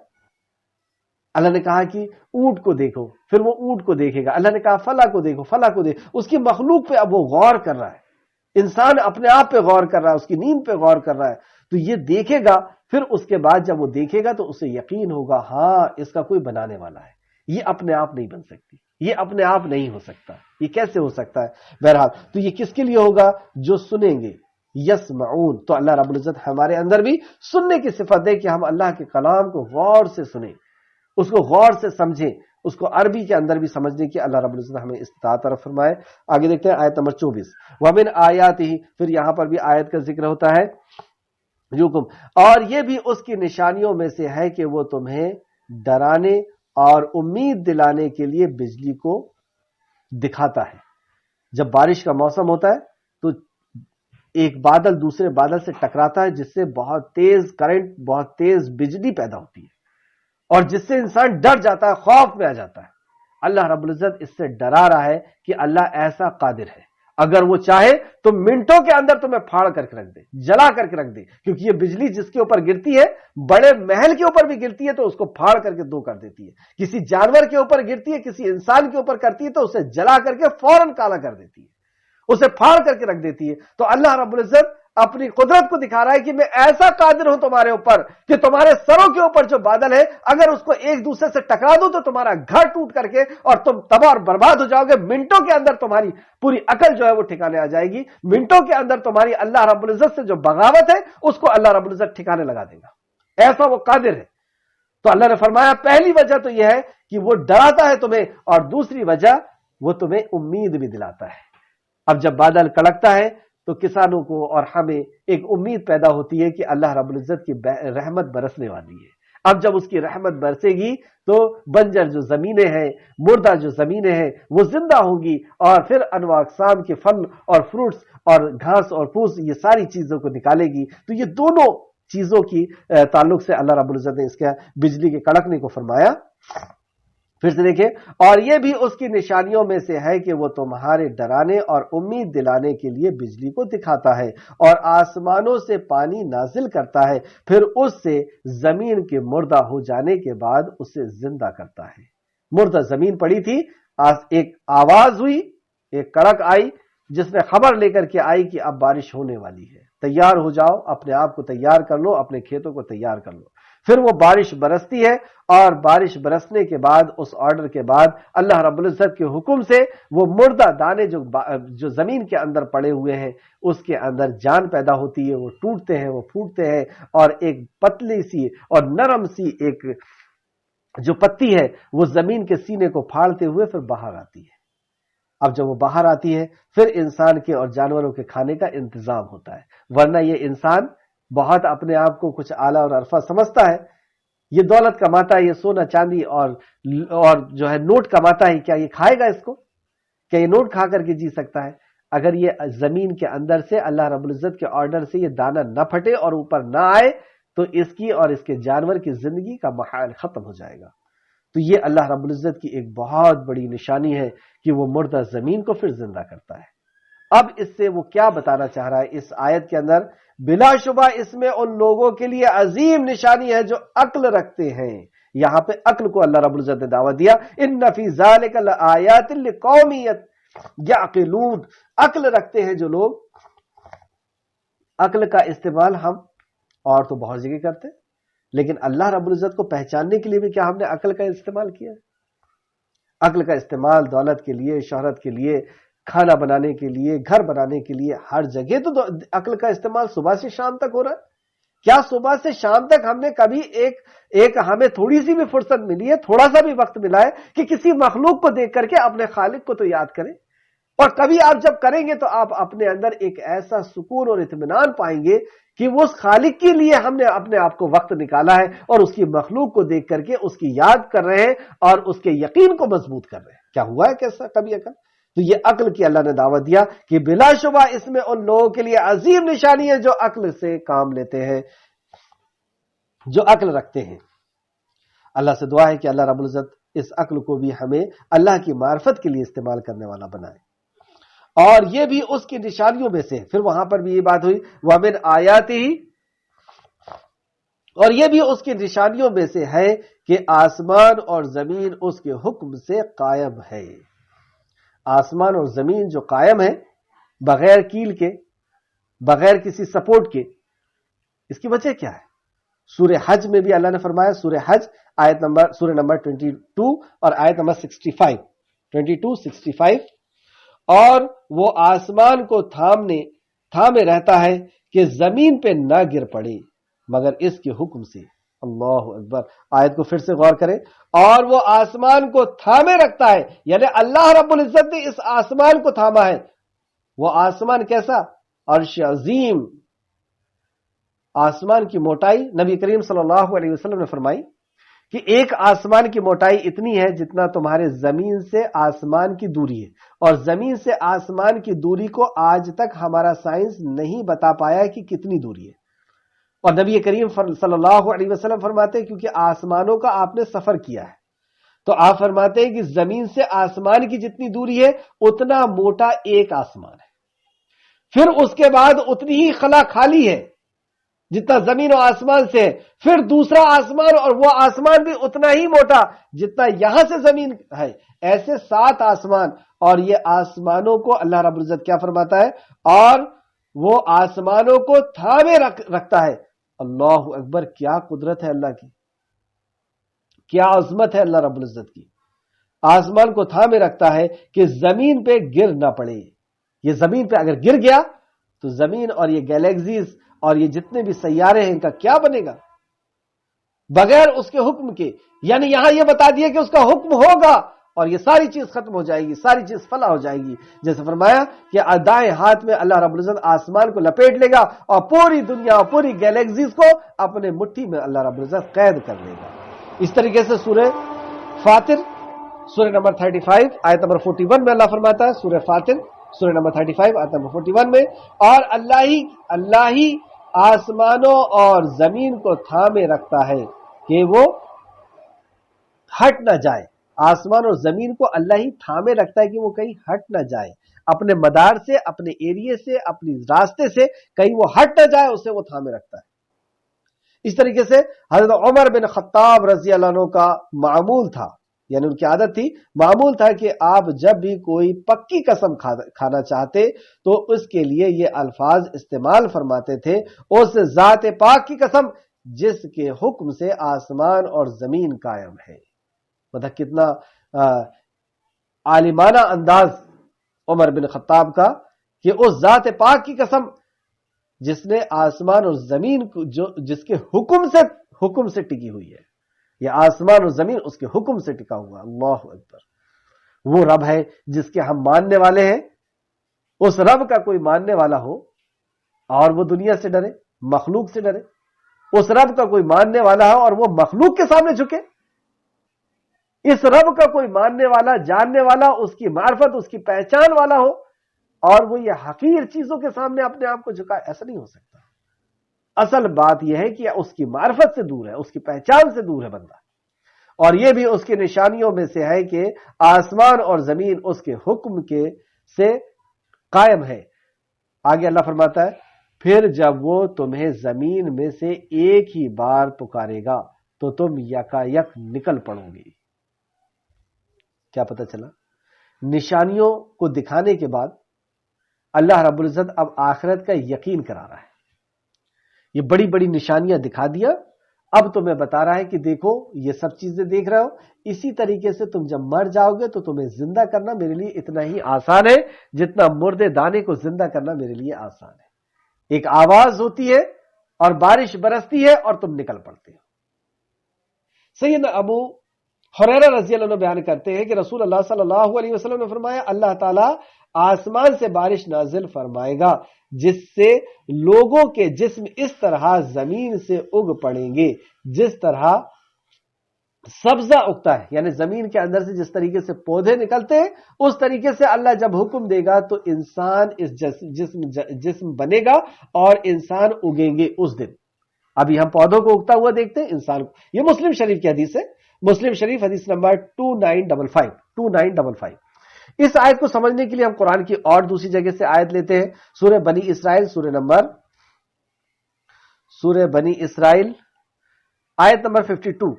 اللہ نے کہا کہ اونٹ کو دیکھو، پھر وہ اونٹ کو دیکھے گا۔ اللہ نے کہا فلاں کو دیکھو، فلاں کو دیکھو۔ اس کی مخلوق پہ اب وہ غور کر رہا ہے، انسان اپنے آپ پہ غور کر رہا ہے، اس کی نیند پہ غور کر رہا ہے۔ تو یہ دیکھے گا، پھر اس کے بعد جب وہ دیکھے گا تو اسے یقین ہوگا ہاں اس کا کوئی بنانے والا ہے، یہ اپنے آپ نہیں بن سکتی، یہ اپنے آپ نہیں ہو سکتا، یہ کیسے ہو سکتا ہے؟ بہرحال تو یہ کس کے لیے ہوگا؟ جو سنیں گے، یسمعون۔ تو اللہ رب العزت ہمارے اندر بھی سننے کی صفت دے کہ ہم اللہ کے کلام کو غور سے سنیں، اس کو غور سے سمجھیں، اس کو عربی کے اندر بھی سمجھنے کی اللہ رب العزت ہمیں استطاعت عطا فرمائے۔ آگے دیکھتے ہیں آیت نمبر 24، وَمِنْ آیَاتِهِ، پھر یہاں پر بھی آیت کا ذکر ہوتا ہے، اور یہ بھی اس کی نشانیوں میں سے ہے کہ وہ تمہیں ڈرانے اور امید دلانے کے لیے بجلی کو دکھاتا ہے۔ جب بارش کا موسم ہوتا ہے تو ایک بادل دوسرے بادل سے ٹکراتا ہے، جس سے بہت تیز کرنٹ، بہت تیز بجلی پیدا ہوتی ہے، اور جس سے انسان ڈر جاتا ہے، خوف میں آ جاتا ہے۔ اللہ رب العزت اس سے ڈرا رہا ہے کہ اللہ ایسا قادر ہے، اگر وہ چاہے تو منٹوں کے اندر تمہیں پھاڑ کر کے رکھ دے، جلا کر کے رکھ دے، کیونکہ یہ بجلی جس کے اوپر گرتی ہے، بڑے محل کے اوپر بھی گرتی ہے تو اس کو پھاڑ کر کے دو کر دیتی ہے، کسی جانور کے اوپر گرتی ہے، کسی انسان کے اوپر کرتی ہے تو اسے جلا کر کے فوراً کالا کر دیتی ہے، اسے پھاڑ کر کے رکھ دیتی ہے۔ تو اللہ رب العزت اپنی قدرت کو دکھا رہا ہے کہ میں ایسا قادر ہوں تمہارے اوپر کہ تمہارے سروں کے اوپر جو بادل ہے، اگر اس کو ایک دوسرے سے ٹکرا دو تو تمہارا گھر ٹوٹ کر کے اور تم تباہ اور برباد ہو جاؤ گے۔ منٹوں کے اندر تمہاری پوری عقل جو ہے وہ ٹھکانے آ جائے گی، منٹوں کے اندر تمہاری اللہ رب العزت سے جو بغاوت ہے اس کو اللہ رب العزت ٹھکانے لگا دے گا، ایسا وہ قادر ہے۔ تو اللہ نے فرمایا پہلی وجہ تو یہ ہے کہ وہ ڈراتا ہے تمہیں، اور دوسری وجہ وہ تمہیں امید بھی دلاتا ہے۔ اب جب بادل کڑکتا ہے تو کسانوں کو اور ہمیں ایک امید پیدا ہوتی ہے کہ اللہ رب العزت کی رحمت برسنے والی ہے۔ اب جب اس کی رحمت برسے گی تو بنجر جو زمینیں ہیں، مردہ جو زمینیں ہیں، وہ زندہ ہوں گی، اور پھر انواع اقسام کے پھل اور فروٹس اور گھاس اور پھوس یہ ساری چیزوں کو نکالے گی۔ تو یہ دونوں چیزوں کی تعلق سے اللہ رب العزت نے اس کا بجلی کے کڑکنے کو فرمایا۔ پھر سے دیکھیں، اور یہ بھی اس کی نشانیوں میں سے ہے کہ وہ تمہارے ڈرانے اور امید دلانے کے لیے بجلی کو دکھاتا ہے، اور آسمانوں سے پانی نازل کرتا ہے، پھر اس سے زمین کے مردہ ہو جانے کے بعد اسے زندہ کرتا ہے۔ مردہ زمین پڑی تھی، ایک آواز ہوئی، ایک کڑک آئی جس نے خبر لے کر کے آئی کہ اب بارش ہونے والی ہے، تیار ہو جاؤ، اپنے آپ کو تیار کر لو، اپنے کھیتوں کو تیار کر لو۔ پھر وہ بارش برستی ہے، اور بارش برسنے کے بعد اس آرڈر کے بعد اللہ رب العزت کے حکم سے وہ مردہ دانے جو زمین کے اندر پڑے ہوئے ہیں اس کے اندر جان پیدا ہوتی ہے، وہ ٹوٹتے ہیں، وہ پھوٹتے ہیں، اور ایک پتلی سی اور نرم سی ایک جو پتی ہے وہ زمین کے سینے کو پھاڑتے ہوئے پھر باہر آتی ہے۔ اب جب وہ باہر آتی ہے پھر انسان کے اور جانوروں کے کھانے کا انتظام ہوتا ہے، ورنہ یہ انسان بہت اپنے آپ کو کچھ اعلیٰ اور عرفہ سمجھتا ہے، یہ دولت کماتا ہے، یہ سونا چاندی اور جو ہے نوٹ کماتا ہے، کیا یہ کھائے گا اس کو؟ کیا یہ نوٹ کھا کر کے جی سکتا ہے؟ اگر یہ زمین کے اندر سے اللہ رب العزت کے آرڈر سے یہ دانہ نہ پھٹے اور اوپر نہ آئے تو اس کی اور اس کے جانور کی زندگی کا محال ختم ہو جائے گا۔ تو یہ اللہ رب العزت کی ایک بہت بڑی نشانی ہے کہ وہ مردہ زمین کو پھر زندہ کرتا ہے۔ اب اس سے وہ کیا بتانا چاہ رہا ہے اس آیت کے اندر؟ بلا شبہ اس میں ان لوگوں کے لیے عظیم نشانی ہے جو عقل رکھتے ہیں۔ یہاں پہ عقل کو اللہ رب العزت نے دعوت دیا، ان فی ذلک لآیات لقوم یعقلون۔ عقل رکھتے ہیں جو لوگ، عقل کا استعمال ہم اور تو بہت جگہ کرتے ہیں، لیکن اللہ رب العزت کو پہچاننے کے لیے بھی کیا ہم نے عقل کا استعمال کیا؟ عقل کا استعمال دولت کے لیے، شہرت کے لیے، کھانا بنانے کے لیے، گھر بنانے کے لیے، ہر جگہ تو عقل کا استعمال صبح سے شام تک ہو رہا ہے۔ کیا صبح سے شام تک ہم نے کبھی ایک ہمیں تھوڑی سی بھی فرصت ملی ہے، تھوڑا سا بھی وقت ملا ہے کہ کسی مخلوق کو دیکھ کر کے اپنے خالق کو تو یاد کریں؟ اور کبھی آپ جب کریں گے تو آپ اپنے اندر ایک ایسا سکون اور اطمینان پائیں گے کہ وہ اس خالق کے لیے ہم نے اپنے آپ کو وقت نکالا ہے اور اس کی مخلوق کو دیکھ کر کے اس کی یاد کر رہے ہیں اور اس کے یقین کو مضبوط کر رہے ہیں۔ کیا ہوا ہے کیسا کبھی عقل؟ تو یہ عقل کی اللہ نے دعوت دیا کہ بلا شبہ اس میں ان لوگوں کے لیے عظیم نشانی ہے جو عقل سے کام لیتے ہیں، جو عقل رکھتے ہیں۔ اللہ سے دعا ہے کہ اللہ رب العزت اس عقل کو بھی ہمیں اللہ کی معرفت کے لیے استعمال کرنے والا بنائے۔ اور یہ بھی اس کی نشانیوں میں سے، پھر وہاں پر بھی یہ بات ہوئی وَمِنْ آیَاتِهِ، اور یہ بھی اس کی نشانیوں میں سے ہے کہ آسمان اور زمین اس کے حکم سے قائم ہے۔ آسمان اور زمین جو قائم ہے بغیر کیل کے، بغیر کسی سپورٹ کے، اس کی وجہ کیا ہے؟ سورہ حج میں بھی اللہ نے فرمایا، سورہ حج سورہ نمبر 22 اور آیت نمبر 65 اور وہ آسمان کو تھامے رہتا ہے کہ زمین پہ نہ گر پڑے مگر اس کے حکم سے۔ اللہ اکبر، آیت کو پھر سے غور کریں، اور وہ آسمان کو تھامے رکھتا ہے، یعنی اللہ رب العزت نے اس آسمان کو تھاما ہے۔ وہ آسمان کیسا؟ عرش عظیم۔ آسمان کی موٹائی نبی کریم صلی اللہ علیہ وسلم نے فرمائی کہ ایک آسمان کی موٹائی اتنی ہے جتنا تمہارے زمین سے آسمان کی دوری ہے، اور زمین سے آسمان کی دوری کو آج تک ہمارا سائنس نہیں بتا پایا کہ کتنی دوری ہے۔ اور نبی کریم صلی اللہ علیہ وسلم فرماتے ہیں کیونکہ آسمانوں کا آپ نے سفر کیا ہے تو آپ فرماتے ہیں کہ زمین سے آسمان کی جتنی دوری ہے اتنا موٹا ایک آسمان ہے، پھر اس کے بعد اتنی ہی خلا خالی ہے جتنا زمین و آسمان سے ہے، پھر دوسرا آسمان اور وہ آسمان بھی اتنا ہی موٹا جتنا یہاں سے زمین ہے، ایسے 7 آسمان، اور یہ آسمانوں کو اللہ رب العزت کیا فرماتا ہے؟ اور وہ آسمانوں کو تھامے رکھتا ہے۔ اللہ اکبر، کیا قدرت ہے اللہ کی، کیا عظمت ہے اللہ رب العزت کی۔ آسمان کو تھامے رکھتا ہے کہ زمین پہ گر نہ پڑے۔ یہ زمین پہ اگر گر گیا تو زمین اور یہ گیلیکسیز اور یہ جتنے بھی سیارے ہیں ان کا کیا بنے گا بغیر اس کے حکم کے؟ یعنی یہاں یہ بتا دیا کہ اس کا حکم ہوگا اور یہ ساری چیز ختم ہو جائے گی، ساری چیز فنا ہو جائے گی. جیسے فرمایا کہ دائیں ہاتھ میں اللہ رب العزت آسمان کو لپیٹ لے گا اور پوری دنیا اور پوری گیلیکسیز کو اپنے مٹھی میں اللہ رب العزت قید کر لے گا. اس طریقے سے سورہ فاطر سورہ نمبر 35 آیت نمبر 41 میں اللہ فرماتا ہے، سورہ فاطر سورہ نمبر 35 آیت نمبر 41 میں، اور اللہ ہی آسمانوں اور زمین کو تھامے رکھتا ہے کہ وہ ہٹ نہ جائے. آسمان اور زمین کو اللہ ہی تھامے رکھتا ہے کہ وہ کہیں ہٹ نہ جائے، اپنے مدار سے، اپنے ایریے سے، اپنی راستے سے کہیں وہ ہٹ نہ جائے، اسے وہ تھامے رکھتا ہے. اس طریقے سے حضرت عمر بن خطاب رضی اللہ عنہ کا معمول تھا، یعنی ان کی عادت تھی، معمول تھا کہ آپ جب بھی کوئی پکی قسم کھانا چاہتے تو اس کے لیے یہ الفاظ استعمال فرماتے تھے، اس ذات پاک کی قسم جس کے حکم سے آسمان اور زمین قائم ہے. مطلب کتنا عالمانہ انداز عمر بن خطاب کا کہ اس ذات پاک کی قسم جس نے آسمان اور زمین کو جس کے حکم سے ٹکی ہوئی ہے، یہ آسمان اور زمین اس کے حکم سے ٹکا ہوا. اللہ اکبر. وہ رب ہے جس کے ہم ماننے والے ہیں. اس رب کا کوئی ماننے والا ہو اور وہ دنیا سے ڈرے، مخلوق سے ڈرے. اس رب کا کوئی ماننے والا ہو اور وہ مخلوق کے سامنے جھکے. اس رب کا کوئی ماننے والا، جاننے والا، اس کی معرفت، اس کی پہچان والا ہو اور وہ یہ حقیر چیزوں کے سامنے اپنے آپ کو جھکائے، ایسا نہیں ہو سکتا. اصل بات یہ ہے کہ اس کی معرفت سے دور ہے، اس کی پہچان سے دور ہے بندہ. اور یہ بھی اس کی نشانیوں میں سے ہے کہ آسمان اور زمین اس کے حکم کے سے قائم ہے. آگے اللہ فرماتا ہے، پھر جب وہ تمہیں زمین میں سے ایک ہی بار پکارے گا تو تم یکایک نکل پڑو گے. کیا پتہ چلا؟ نشانیوں کو دکھانے کے بعد اللہ رب العزت اب آخرت کا یقین کرا رہا ہے. یہ بڑی بڑی نشانیاں دکھا دیا، اب تمہیں بتا رہا ہے کہ دیکھو یہ سب چیزیں دیکھ رہے ہو، اسی طریقے سے تم جب مر جاؤ گے تو تمہیں زندہ کرنا میرے لیے اتنا ہی آسان ہے جتنا مردے دانے کو زندہ کرنا میرے لیے آسان ہے. ایک آواز ہوتی ہے اور بارش برستی ہے اور تم نکل پڑتے ہو. سیدنا ابو ہریرہ رضی اللہ عنہ بیان کرتے ہیں کہ رسول اللہ صلی اللہ علیہ وسلم نے فرمایا، اللہ تعالیٰ آسمان سے بارش نازل فرمائے گا جس سے لوگوں کے جسم اس طرح زمین سے اگ پڑیں گے جس طرح سبزہ اگتا ہے. یعنی زمین کے اندر سے جس طریقے سے پودے نکلتے ہیں اس طریقے سے اللہ جب حکم دے گا تو انسان اس جسم بنے گا اور انسان اگیں گے اس دن. ابھی ہم پودوں کو اگتا ہوا دیکھتے ہیں، انسان کو. یہ مسلم شریف کی حدیث ہے، مسلم شریف حدیث نمبر 2955. اس آیت کو سمجھنے کے لیے ہم قرآن کی اور دوسری جگہ سے آیت لیتے ہیں. سورہ بنی اسرائیل سورہ بنی اسرائیل آیت نمبر 52.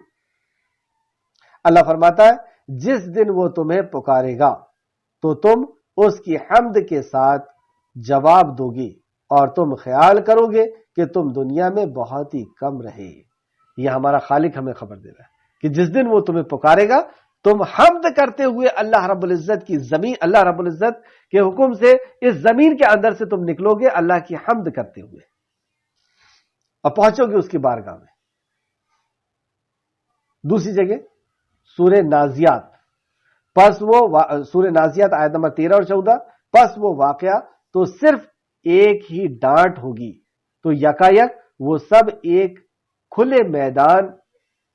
اللہ فرماتا ہے، جس دن وہ تمہیں پکارے گا تو تم اس کی حمد کے ساتھ جواب دو گے اور تم خیال کرو گے کہ تم دنیا میں بہت ہی کم رہے. یہ ہمارا خالق ہمیں خبر دے رہا ہے کہ جس دن وہ تمہیں پکارے گا تم حمد کرتے ہوئے اللہ رب العزت کی زمین، اللہ رب العزت کے حکم سے اس زمین کے اندر سے تم نکلو گے اللہ کی حمد کرتے ہوئے اور پہنچو گے اس کی بارگاہ میں. دوسری جگہ سورہ نازیات، سورہ نازیات آیت نمبر 13 اور 14. پس وہ واقعہ تو صرف ایک ہی ڈانٹ ہوگی تو یکایک وہ سب ایک کھلے میدان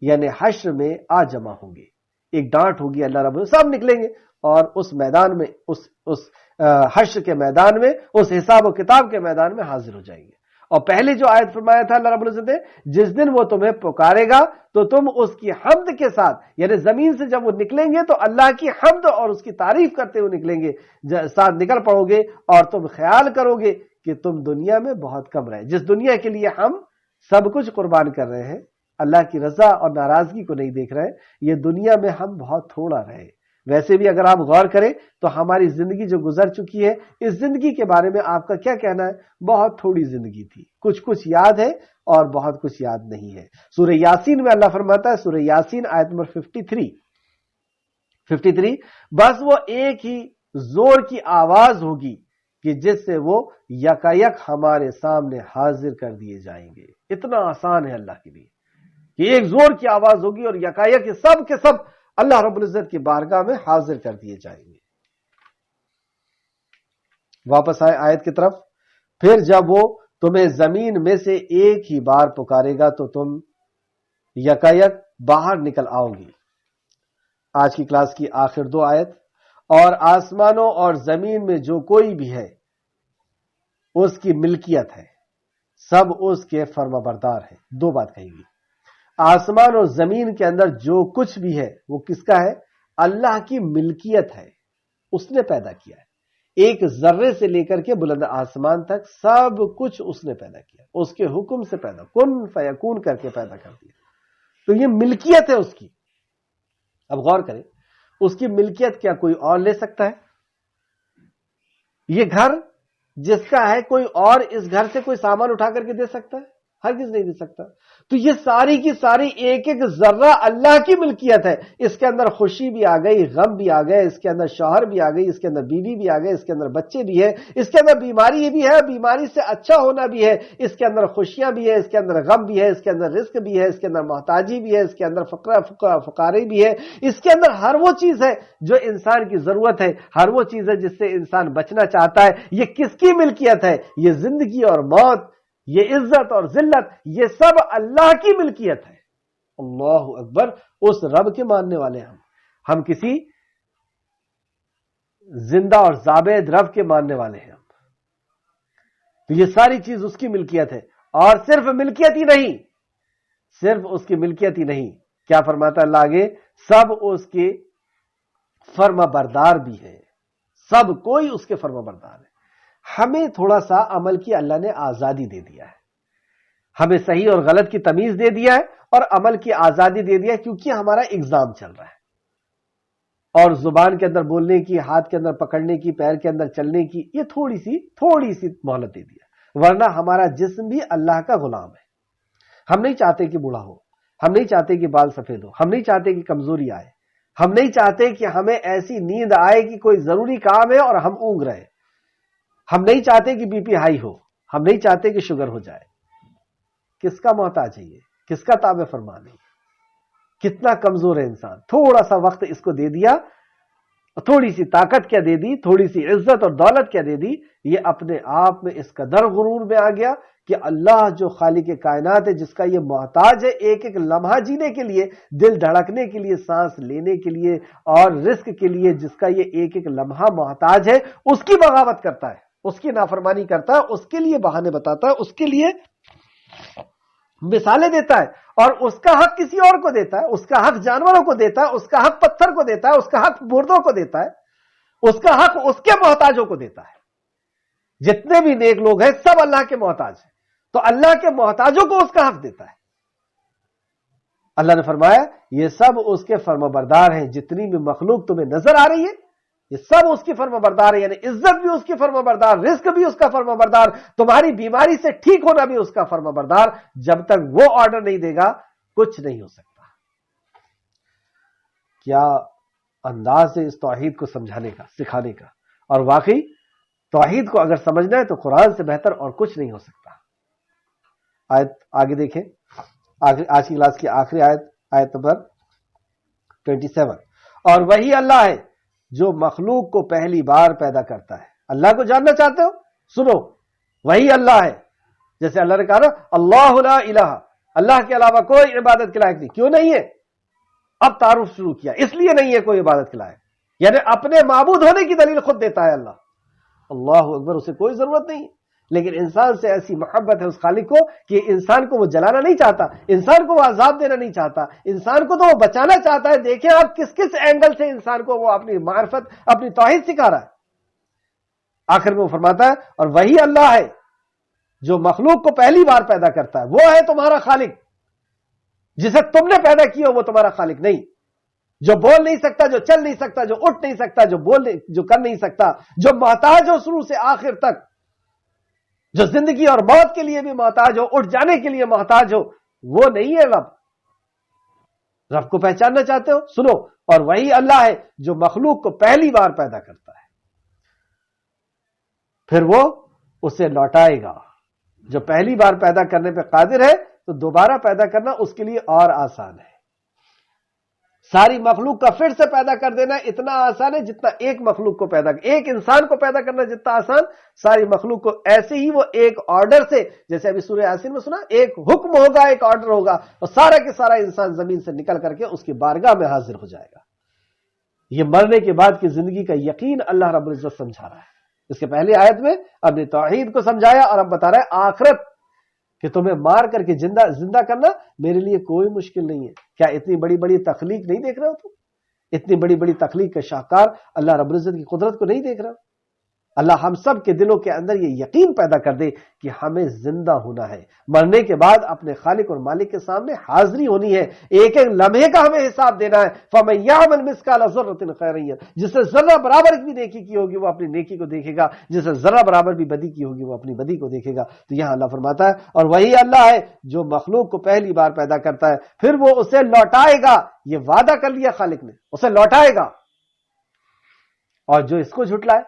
یعنی حشر میں آ جمع ہوں گے. ایک ڈانٹ ہوگی، اللہ رب العزت سب نکلیں گے اور اس میدان میں، اس حشر کے میدان میں، اس حساب و کتاب کے میدان میں حاضر ہو جائیں گے. اور پہلے جو آیت فرمایا تھا اللہ رب العزت نے، جس دن وہ تمہیں پکارے گا تو تم اس کی حمد کے ساتھ، یعنی زمین سے جب وہ نکلیں گے تو اللہ کی حمد اور اس کی تعریف کرتے ہوئے نکلیں گے، ساتھ نکل پڑو گے اور تم خیال کرو گے کہ تم دنیا میں بہت کم رہے. جس دنیا کے لیے ہم سب کچھ قربان کر رہے ہیں، اللہ کی رضا اور ناراضگی کو نہیں دیکھ رہے، یہ دنیا میں ہم بہت تھوڑا رہے. ویسے بھی اگر آپ غور کریں تو ہماری زندگی جو گزر چکی ہے، اس زندگی کے بارے میں آپ کا کیا کہنا ہے؟ بہت تھوڑی زندگی تھی، کچھ یاد ہے اور بہت کچھ یاد نہیں ہے. سورہ یاسین میں اللہ فرماتا ہے، سورہ یاسین آیت نمبر 53، بس وہ ایک ہی زور کی آواز ہوگی کہ جس سے وہ یکایک ہمارے سامنے حاضر کر دیے جائیں گے. اتنا آسان ہے اللہ کے لیے کہ ایک زور کی آواز ہوگی اور یکایک سب کے سب اللہ رب العزت کی بارگاہ میں حاضر کر دیے جائیں گے. واپس آئے آیت کی طرف. پھر جب وہ تمہیں زمین میں سے ایک ہی بار پکارے گا تو تم یکایک باہر نکل آؤ گی. آج کی کلاس کی آخر 2 آیت. اور آسمانوں اور زمین میں جو کوئی بھی ہے اس کی ملکیت ہے, سب اس کے فرما بردار ہے. 2 بات کہی گی. آسمان اور زمین کے اندر جو کچھ بھی ہے وہ کس کا ہے؟ اللہ کی ملکیت ہے, اس نے پیدا کیا ہے. ایک ذرے سے لے کر کے بلند آسمان تک سب کچھ اس نے پیدا کیا, اس کے حکم سے پیدا, کن فیکون کر کے پیدا کر دیا. تو یہ ملکیت ہے اس کی. اب غور کریں, اس کی ملکیت کیا کوئی اور لے سکتا ہے؟ یہ گھر جس کا ہے کوئی اور اس گھر سے کوئی سامان اٹھا کر کے دے سکتا ہے؟ ہرگز نہیں دے سکتا. تو یہ ساری کی ساری ایک ایک ذرہ اللہ کی ملکیت ہے. اس کے اندر خوشی بھی آ گئی, غم بھی آ گئے, اس کے اندر شوہر بھی آ گئی, اس کے اندر بیوی بھی آ گئے, اس کے اندر بچے بھی ہے, اس کے اندر بیماری بھی ہے, بیماری سے اچھا ہونا بھی ہے, اس کے اندر خوشیاں بھی ہے, اس کے اندر غم بھی ہے, اس کے اندر رزق بھی ہے, اس کے اندر محتاجی بھی ہے, اس کے اندر فقاری بھی ہے, اس کے اندر ہر وہ چیز ہے جو انسان کی ضرورت ہے, ہر وہ چیز ہے جس سے انسان بچنا چاہتا ہے. یہ کس کی ملکیت ہے؟ یہ زندگی اور موت, یہ عزت اور ذلت, یہ سب اللہ کی ملکیت ہے. اللہ اکبر. اس رب کے ماننے والے ہم کسی زندہ اور زابید رب کے ماننے والے ہیں. تو یہ ساری چیز اس کی ملکیت ہے. اور صرف ملکیت ہی نہیں, صرف اس کی ملکیت ہی نہیں, کیا فرماتا اللہ آگے؟ سب اس کے فرما بردار بھی ہے. سب کوئی اس کے فرما بردار ہے. ہمیں تھوڑا سا عمل کی اللہ نے آزادی دے دیا ہے, ہمیں صحیح اور غلط کی تمیز دے دیا ہے اور عمل کی آزادی دے دیا ہے, کیونکہ ہمارا ایگزام چل رہا ہے. اور زبان کے اندر بولنے کی, ہاتھ کے اندر پکڑنے کی, پیر کے اندر چلنے کی, یہ تھوڑی سی مہلت دے دیا. ورنہ ہمارا جسم بھی اللہ کا غلام ہے. ہم نہیں چاہتے کہ بوڑھا ہو, ہم نہیں چاہتے کہ بال سفید ہو, ہم نہیں چاہتے کہ کمزوری آئے, ہم نہیں چاہتے کہ ہمیں ایسی نیند آئے کہ کوئی ضروری کام ہے اور ہم اونگ رہے, ہم نہیں چاہتے کہ بی پی ہائی ہو, ہم نہیں چاہتے کہ شوگر ہو جائے. کس کا محتاج ہے یہ؟ کس کا تابع فرمان ہے؟ کتنا کمزور ہے انسان. تھوڑا سا وقت اس کو دے دیا, تھوڑی سی طاقت کیا دے دی, تھوڑی سی عزت اور دولت کیا دے دی, یہ اپنے آپ میں اس قدر غرور میں آ گیا کہ اللہ جو خالق کائنات ہے, جس کا یہ محتاج ہے ایک ایک لمحہ جینے کے لیے, دل دھڑکنے کے لیے, سانس لینے کے لیے اور رزق کے لیے, جس کا یہ ایک ایک لمحہ محتاج ہے, اس کی بغاوت کرتا ہے, اس کی نافرمانی کرتا ہے, اس کے لیے بہانے بتاتا ہے, اس کے لیے مثالیں دیتا ہے, اور اس کا حق کسی اور کو دیتا ہے, اس کا حق جانوروں کو دیتا ہے, اس کا حق پتھر کو دیتا ہے, اس کا حق مردوں کو دیتا ہے, اس کا حق اس کے محتاجوں کو دیتا ہے. جتنے بھی نیک لوگ ہیں سب اللہ کے محتاج ہیں, تو اللہ کے محتاجوں کو اس کا حق دیتا ہے. اللہ نے فرمایا یہ سب اس کے فرما بردار ہیں. جتنی بھی مخلوق تمہیں نظر آ رہی ہے یہ سب اس کی فرما بردار ہے, یعنی عزت بھی اس کی فرما بردار, رزق بھی اس کا فرما بردار, تمہاری بیماری سے ٹھیک ہونا بھی اس کا فرما بردار. جب تک وہ آرڈر نہیں دے گا کچھ نہیں ہو سکتا. کیا انداز ہے اس توحید کو سمجھانے کا, سکھانے کا. اور واقعی توحید کو اگر سمجھنا ہے تو قرآن سے بہتر اور کچھ نہیں ہو سکتا. آیت آگے دیکھیں, آج کی کلاس کی آخری آیت, آیت نمبر 27. اور وہی اللہ ہے جو مخلوق کو پہلی بار پیدا کرتا ہے. اللہ کو جاننا چاہتے ہو؟ سنو, وہی اللہ ہے. جیسے اللہ نے کہا نا اللہ لا الہ, اللہ کے علاوہ کوئی عبادت کے لائق نہیں. کیوں نہیں ہے؟ اب تعارف شروع کیا, اس لیے نہیں ہے کوئی عبادت کے لائق, یعنی اپنے معبود ہونے کی دلیل خود دیتا ہے اللہ. اللہ اکبر. اسے کوئی ضرورت نہیں, لیکن انسان سے ایسی محبت ہے اس خالق کو کہ انسان کو وہ جلانا نہیں چاہتا, انسان کو وہ عذاب دینا نہیں چاہتا, انسان کو تو وہ بچانا چاہتا ہے. دیکھیں آپ کس کس اینگل سے انسان کو وہ اپنی معرفت, اپنی توحید سکھا رہا ہے. آخر میں وہ فرماتا ہے اور وہی اللہ ہے جو مخلوق کو پہلی بار پیدا کرتا ہے. وہ ہے تمہارا خالق. جسے تم نے پیدا کیا وہ تمہارا خالق نہیں, جو بول نہیں سکتا, جو چل نہیں سکتا, جو اٹھ نہیں سکتا, جو کر نہیں سکتا, جو محتاج ہو شروع سے آخر تک, جو زندگی اور موت کے لیے بھی محتاج ہو, اٹھ جانے کے لیے محتاج ہو, وہ نہیں ہے رب. رب کو پہچاننا چاہتے ہو؟ سنو, اور وہی اللہ ہے جو مخلوق کو پہلی بار پیدا کرتا ہے, پھر وہ اسے لوٹائے گا. جو پہلی بار پیدا کرنے پہ قادر ہے تو دوبارہ پیدا کرنا اس کے لیے اور آسان ہے. ساری مخلوق کا پھر سے پیدا کر دینا اتنا آسان ہے جتنا ایک مخلوق کو ایک انسان کو پیدا کرنا جتنا آسان، ساری مخلوق کو ایسے ہی وہ ایک آرڈر سے، جیسے ابھی سورہ یاسین میں سنا، ایک حکم ہوگا، ایک آرڈر ہوگا اور سارا کے سارا انسان زمین سے نکل کر کے اس کی بارگاہ میں حاضر ہو جائے گا۔ یہ مرنے کے بعد کی زندگی کا یقین اللہ رب العزت سمجھا رہا ہے۔ اس کے پہلی آیت میں اپنے توحید کو سمجھایا اور اب بتا رہا ہے آخرت کہ تمہیں مار کر کے زندہ کرنا میرے لیے کوئی مشکل نہیں ہے۔ کیا اتنی بڑی بڑی تخلیق نہیں دیکھ رہے ہو تم؟ اتنی بڑی بڑی تخلیق کا شاہکار اللہ رب العزت کی قدرت کو نہیں دیکھ رہا؟ اللہ ہم سب کے دلوں کے اندر یہ یقین پیدا کر دے کہ ہمیں زندہ ہونا ہے، مرنے کے بعد اپنے خالق اور مالک کے سامنے حاضری ہونی ہے، ایک ایک لمحے کا ہمیں حساب دینا ہے۔ فَمَن يَعْمَلْ مِثْقَالَ ذَرَّةٍ خَيْرًا يَرَهُ، جس نے ذرہ برابر بھی نیکی کی ہوگی وہ اپنی نیکی کو دیکھے گا، جس نے ذرہ برابر بھی بدی کی ہوگی وہ اپنی بدی کو دیکھے گا۔ تو یہاں اللہ فرماتا ہے اور وہی اللہ ہے جو مخلوق کو پہلی بار پیدا کرتا ہے پھر وہ اسے لوٹائے گا۔ یہ وعدہ کر لیا خالق نے، اسے لوٹائے گا۔ اور جو اس کو جھٹلائے،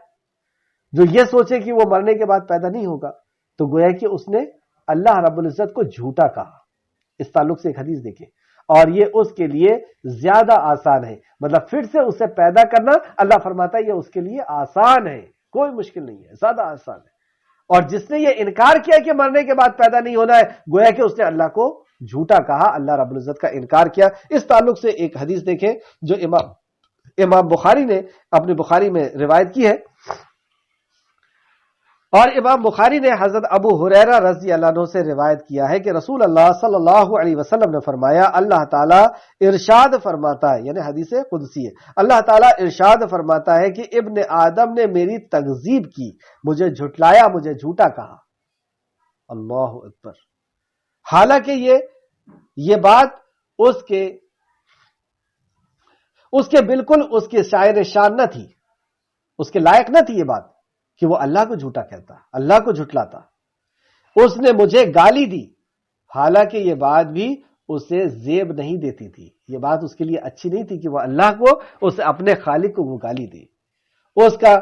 جو یہ سوچے کہ وہ مرنے کے بعد پیدا نہیں ہوگا، تو گویا کہ اس نے اللہ رب العزت کو جھوٹا کہا۔ اس تعلق سے ایک حدیث دیکھیں، اور یہ اس کے لیے زیادہ آسان ہے، مطلب پھر سے اسے پیدا کرنا اللہ فرماتا ہے یہ اس کے لیے آسان ہے، کوئی مشکل نہیں ہے، زیادہ آسان ہے۔ اور جس نے یہ انکار کیا کہ مرنے کے بعد پیدا نہیں ہونا ہے، گویا کہ اس نے اللہ کو جھوٹا کہا، اللہ رب العزت کا انکار کیا۔ اس تعلق سے ایک حدیث دیکھیں جو امام بخاری نے اپنی بخاری میں روایت کی ہے، اور امام بخاری نے حضرت ابو ہریرہ رضی اللہ عنہ سے روایت کیا ہے کہ رسول اللہ صلی اللہ علیہ وسلم نے فرمایا، اللہ تعالیٰ ارشاد فرماتا ہے، یعنی حدیث قدسی ہے، اللہ تعالیٰ ارشاد فرماتا ہے کہ ابن آدم نے میری تکذیب کی، مجھے جھٹلایا، مجھے جھوٹا کہا۔ اللہ اکبر۔ حالانکہ یہ بات اس کے بالکل اس کے شاعر شان نہ تھی، اس کے لائق نہ تھی یہ بات کہ وہ اللہ کو جھوٹا کہتا، اللہ کو جھٹلاتا۔ اس نے مجھے گالی دی، حالانکہ یہ بات بھی اسے زیب نہیں دیتی تھی، یہ بات اس کے لیے اچھی نہیں تھی کہ وہ اللہ کو، اس اپنے خالق کو وہ گالی دے۔ اس کا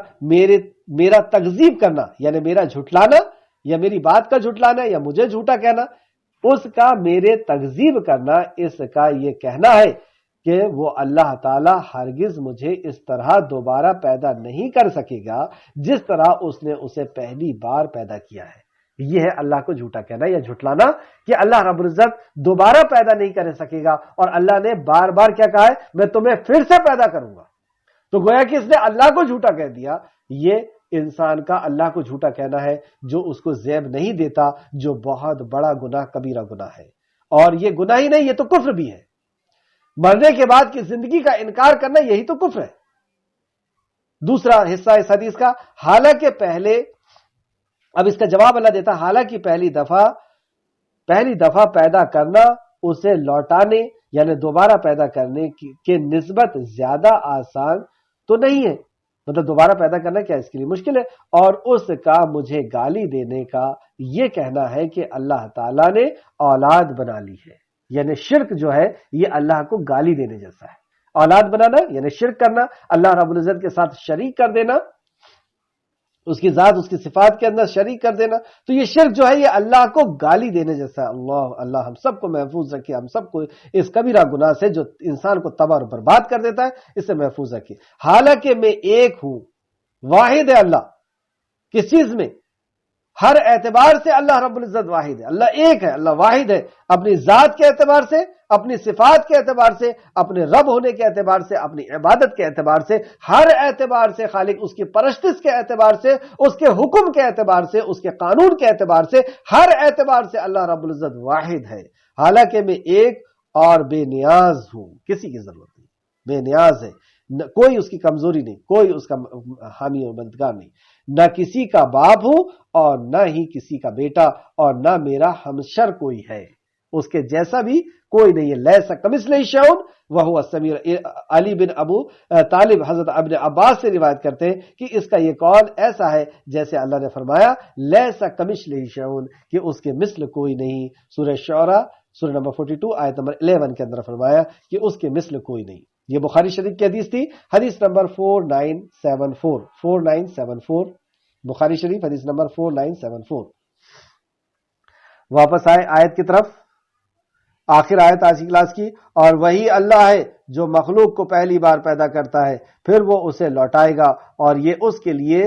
میرا تکذیب کرنا یعنی میرا جھٹلانا یا میری بات کا جھٹلانا یا مجھے جھوٹا کہنا، اس کا میرے تکذیب کرنا، اس کا یہ کہنا ہے کہ وہ اللہ تعالیٰ ہرگز مجھے اس طرح دوبارہ پیدا نہیں کر سکے گا جس طرح اس نے اسے پہلی بار پیدا کیا ہے۔ یہ ہے اللہ کو جھوٹا کہنا یا جھٹلانا کہ اللہ رب العزت دوبارہ پیدا نہیں کر سکے گا، اور اللہ نے بار بار کیا کہا ہے، میں تمہیں پھر سے پیدا کروں گا۔ تو گویا کہ اس نے اللہ کو جھوٹا کہہ دیا۔ یہ انسان کا اللہ کو جھوٹا کہنا ہے جو اس کو زیب نہیں دیتا، جو بہت بڑا گناہ، کبیرہ گناہ ہے۔ اور یہ گناہ ہی نہیں، یہ تو کفر بھی ہے۔ مرنے کے بعد کی زندگی کا انکار کرنا یہی تو کفر ہے۔ دوسرا حصہ اس حدیث کا، حالانکہ پہلے، اب اس کا جواب اللہ دیتا، حالانکہ پہلی دفعہ پیدا کرنا اسے لوٹانے یعنی دوبارہ پیدا کرنے کے نسبت زیادہ آسان تو نہیں ہے، مطلب دوبارہ پیدا کرنا کیا اس کے لیے مشکل ہے، اور اس کا مجھے گالی دینے کا یہ کہنا ہے کہ اللہ تعالیٰ نے اولاد بنا لی ہے، یعنی شرک جو ہے یہ اللہ کو گالی دینے جیسا ہے۔ اولاد بنانا یعنی شرک کرنا، اللہ رب العزت کے ساتھ شریک کر دینا، اس کی ذات اس کی صفات کے اندر شریک کر دینا، تو یہ شرک جو ہے یہ اللہ کو گالی دینے جیسا ہے۔ اللہ ہم سب کو محفوظ رکھے، ہم سب کو اس کبیرہ گناہ سے جو انسان کو تباہ اور برباد کر دیتا ہے اس سے محفوظ رکھے۔ حالانکہ میں ایک ہوں، واحد ہے اللہ، کس چیز میں؟ ہر اعتبار سے اللہ رب العزت واحد ہے، اللہ ایک ہے، اللہ واحد ہے، اپنی ذات کے اعتبار سے، اپنی صفات کے اعتبار سے، اپنے رب ہونے کے اعتبار سے، اپنی عبادت کے اعتبار سے، ہر اعتبار سے خالق، اس کی پرستش کے اعتبار سے، اس کے حکم کے اعتبار سے، اس کے قانون کے اعتبار سے، ہر اعتبار سے اللہ رب العزت واحد ہے۔ حالانکہ میں ایک اور بے نیاز ہوں، کسی کی ضرورت نہیں، بے نیاز ہے، کوئی اس کی کمزوری نہیں، کوئی اس کا حامی اور مددگار نہیں، نہ کسی کا باپ ہوں اور نہ ہی کسی کا بیٹا، اور نہ میرا ہمشر کوئی ہے، اس کے جیسا بھی کوئی نہیں ہے۔ لیس کمثلہ شیء وہو السمیع۔ علی بن ابو طالب حضرت ابن عباس سے روایت کرتے ہیں کہ اس کا یہ قول ایسا ہے جیسے اللہ نے فرمایا لیس کمثلہ شیء، کہ اس کے مثل کوئی نہیں۔ سورہ شعراء سورہ نمبر 42 آیت نمبر 11 کے اندر فرمایا کہ اس کے مثل کوئی نہیں۔ یہ بخاری شریف کی حدیث تھی، حدیث نمبر 4974 بخاری شریف حدیث نمبر 4974۔ واپس آئے آیت کی طرف۔ آخر آیت آج کی کلاس کی، اور وہی اللہ ہے جو مخلوق کو پہلی بار پیدا کرتا ہے پھر وہ اسے لوٹائے گا، اور یہ اس کے لیے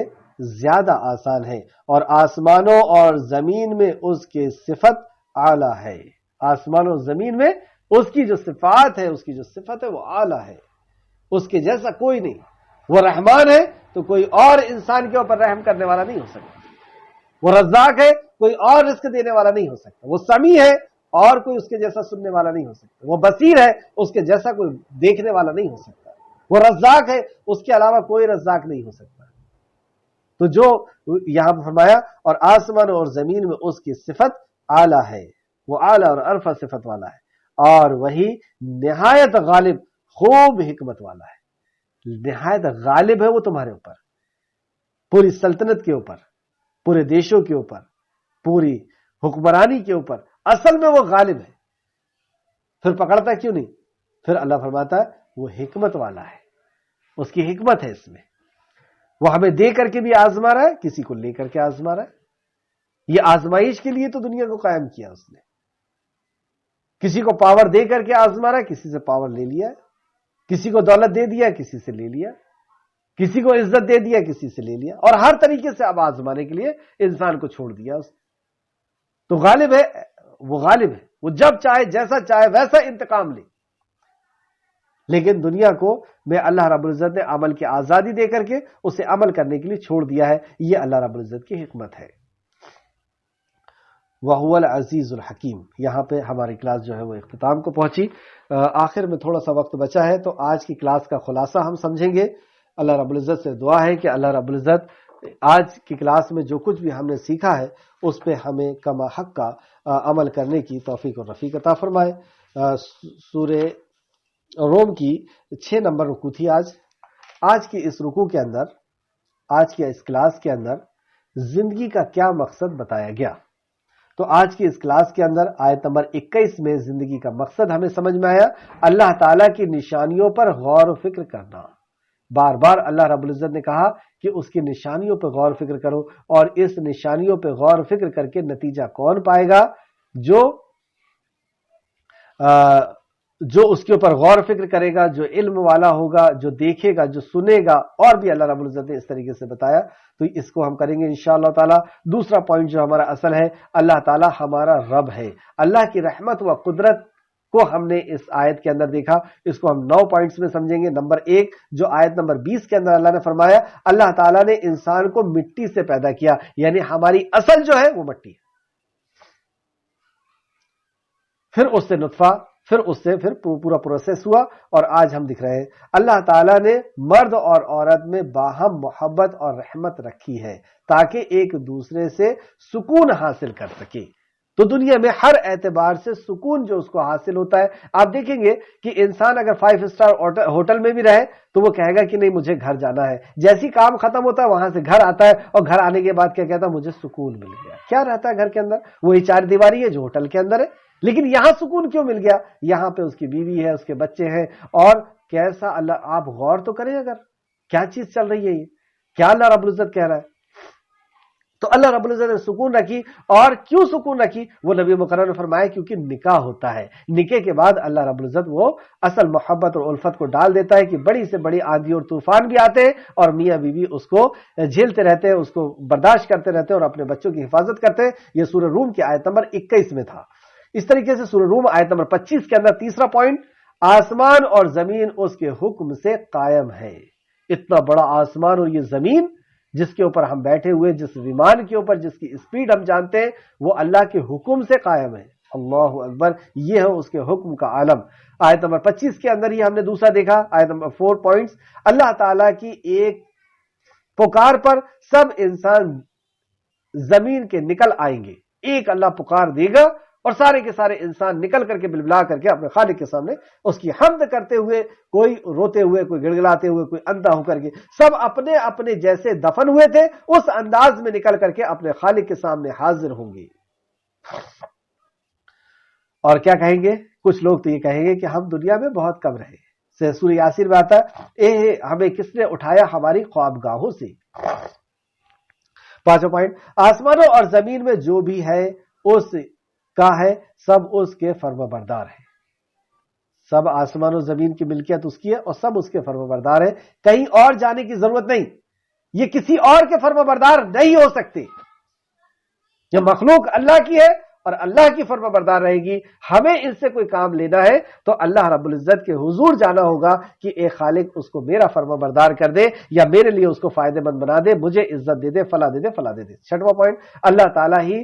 زیادہ آسان ہے، اور آسمانوں اور زمین میں اس کی صفت اعلیٰ ہے۔ آسمانوں اور زمین میں اس کی جو صفات ہے، اس کی جو صفت ہے وہ اعلیٰ ہے، اس کے جیسا کوئی نہیں۔ وہ رحمان ہے تو کوئی اور انسان کے اوپر رحم کرنے والا نہیں ہو سکتا، وہ رزاق ہے کوئی اور رزق دینے والا نہیں ہو سکتا، وہ سمیع ہے اور کوئی اس کے جیسا سننے والا نہیں ہو سکتا، وہ بصیر ہے اس کے جیسا کوئی دیکھنے والا نہیں ہو سکتا، وہ رزاق ہے اس کے علاوہ کوئی رزاق نہیں ہو سکتا۔ تو جو یہاں فرمایا اور آسمان اور زمین میں اس کی صفت اعلیٰ ہے، وہ اعلیٰ اور عرفہ صفت والا ہے، اور وہی نہایت غالب خوب حکمت والا ہے۔ نہایت غالب ہے وہ تمہارے اوپر، پوری سلطنت کے اوپر، پورے دیشوں کے اوپر، پوری حکمرانی کے اوپر، اصل میں وہ غالب ہے۔ پھر پکڑتا کیوں نہیں؟ پھر اللہ فرماتا ہے وہ حکمت والا ہے، اس کی حکمت ہے اس میں، وہ ہمیں دے کر کے بھی آزما رہا ہے، کسی کو لے کر کے آزما رہا ہے۔ یہ آزمائش کے لیے تو دنیا کو قائم کیا اس نے، کسی کو پاور دے کر کے آزما رہا ہے، کسی سے پاور لے لیا ہے، کسی کو دولت دے دیا کسی سے لے لیا، کسی کو عزت دے دیا کسی سے لے لیا، اور ہر طریقے سے اب آزمانے کے لیے انسان کو چھوڑ دیا اس نے۔ تو غالب ہے، وہ غالب ہے، وہ جب چاہے جیسا چاہے ویسا انتقام لے، لیکن دنیا کو میں اللہ رب العزت نے عمل کی آزادی دے کر کے اسے عمل کرنے کے لیے چھوڑ دیا ہے۔ یہ اللہ رب العزت کی حکمت ہے۔ وَهُوَ الْعَزِيزُ الْحَكِيمُ۔ یہاں پہ ہماری کلاس جو ہے وہ اختتام کو پہنچی۔ آخر میں تھوڑا سا وقت بچا ہے تو آج کی کلاس کا خلاصہ ہم سمجھیں گے۔ اللہ رب العزت سے دعا ہے کہ اللہ رب العزت آج کی کلاس میں جو کچھ بھی ہم نے سیکھا ہے اس پہ ہمیں کما حق کا عمل کرنے کی توفیق اور رفیق عطا فرمائے۔ سورہ روم کی 6 نمبر رکوع تھی آج کی اس رکوع کے اندر، آج کی اس کلاس کے اندر زندگی کا کیا مقصد بتایا گیا۔ تو آج کی اس کلاس کے اندر آیت نمبر 21 میں زندگی کا مقصد ہمیں سمجھ میں آیا، اللہ تعالیٰ کی نشانیوں پر غور و فکر کرنا۔ بار بار اللہ رب العزت نے کہا کہ اس کی نشانیوں پہ غور و فکر کرو، اور اس نشانیوں پہ غور و فکر کر کے نتیجہ کون پائے گا؟ جو اس کے اوپر غور و فکر کرے گا، جو علم والا ہوگا، جو دیکھے گا، جو سنے گا، اور بھی اللہ رب العزت نے اس طریقے سے بتایا۔ تو اس کو ہم کریں گے انشاءاللہ تعالی۔ دوسرا پوائنٹ جو ہمارا اصل ہے، اللہ تعالی ہمارا رب ہے۔ اللہ کی رحمت و قدرت کو ہم نے اس آیت کے اندر دیکھا، اس کو ہم 9 پوائنٹس میں سمجھیں گے۔ نمبر 1 جو آیت نمبر 20 کے اندر اللہ نے فرمایا، اللہ تعالیٰ نے انسان کو مٹی سے پیدا کیا، یعنی ہماری اصل جو ہے وہ مٹی ہے، پھر اس سے نطفہ، پھر اس سے پورا پروسیس ہوا، اور آج ہم دکھ رہے ہیں۔ اللہ تعالیٰ نے مرد اور عورت میں باہم محبت اور رحمت رکھی ہے تاکہ ایک دوسرے سے سکون حاصل کر سکے۔ تو دنیا میں ہر اعتبار سے سکون جو اس کو حاصل ہوتا ہے، آپ دیکھیں گے کہ انسان اگر 5 اسٹار ہوٹل میں بھی رہے تو وہ کہے گا کہ نہیں مجھے گھر جانا ہے، جیسی کام ختم ہوتا ہے وہاں سے گھر آتا ہے، اور گھر آنے کے بعد کیا کہتا ہے؟ مجھے سکون مل گیا۔ کیا رہتا ہے گھر کے اندر؟ وہی 4 دیواری ہے جو ہوٹل کے اندر ہے، لیکن یہاں سکون کیوں مل گیا؟ یہاں پہ اس کی بیوی ہے، اس کے بچے ہیں، اور کیسا اللہ، آپ غور تو کریں اگر کیا چیز چل رہی ہے، یہ کیا اللہ رب العزت کہہ رہا ہے۔ تو اللہ رب العزت نے سکون رکھی، اور کیوں سکون رکھی؟ وہ نبی مکرم نے فرمایا کیونکہ نکاح ہوتا ہے، نکاح کے بعد اللہ رب العزت وہ اصل محبت اور الفت کو ڈال دیتا ہے کہ بڑی سے بڑی آندھی اور طوفان بھی آتے ہیں اور میاں بیوی اس کو جھیلتے رہتے ہیں، اس کو برداشت کرتے رہتے ہیں اور اپنے بچوں کی حفاظت کرتے ہیں۔ یہ سورہ روم کی آیت نمبر 21 میں تھا۔ اس طریقے سے سورہ روم آیت نمبر 25 کے اندر تیسرا پوائنٹ، آسمان اور زمین اس کے حکم سے قائم ہے۔ اتنا بڑا آسمان اور یہ زمین جس کے اوپر ہم بیٹھے ہوئے، جس ویمان کے اوپر جس کی اسپیڈ ہم جانتے ہیں، وہ اللہ کے حکم سے قائم ہے۔ اللہ اکبر، یہ ہے اس کے حکم کا عالم۔ آیت نمبر 25 کے اندر ہی ہم نے دوسرا دیکھا، آیت نمبر 4 پوائنٹس، اللہ تعالیٰ کی ایک پکار پر سب انسان زمین کے نکل آئیں گے۔ ایک اللہ پکار دے گا اور سارے کے سارے انسان نکل کر کے بلبلا کر کے اپنے خالق کے سامنے اس کی حمد کرتے ہوئے، کوئی روتے ہوئے، کوئی گڑگڑاتے ہوئے، کوئی اندھا ہو کر کے، سب اپنے اپنے جیسے دفن ہوئے تھے اس انداز میں نکل کر کے اپنے خالق کے سامنے حاضر ہوں گے۔ اور کیا کہیں گے؟ کچھ لوگ تو یہ کہیں گے کہ ہم دنیا میں بہت کم رہے۔ سورہ یاسین میں آتا ہے، اے ہمیں کس نے اٹھایا ہماری خوابگاہوں سے۔ 5واں پوائنٹ، آسمانوں اور زمین میں جو بھی ہے اس کہا ہے سب اس کے فرما بردار ہیں، سب آسمان و زمین کی ملکیت اس کی ہے اور سب اس کے فرما بردار ہیں، کہیں اور جانے کی ضرورت نہیں، یہ کسی اور کے فرما بردار نہیں ہو سکتے، یہ مخلوق اللہ کی ہے اور اللہ کی فرما بردار رہے گی۔ ہمیں ان سے کوئی کام لینا ہے تو اللہ رب العزت کے حضور جانا ہوگا کہ اے خالق اس کو میرا فرما بردار کر دے یا میرے لیے اس کو فائدے مند بنا دے، مجھے عزت دے دے، فلاں دے دے، فلاں دے دے۔ چھٹواں پوائنٹ، اللہ تعالیٰ ہی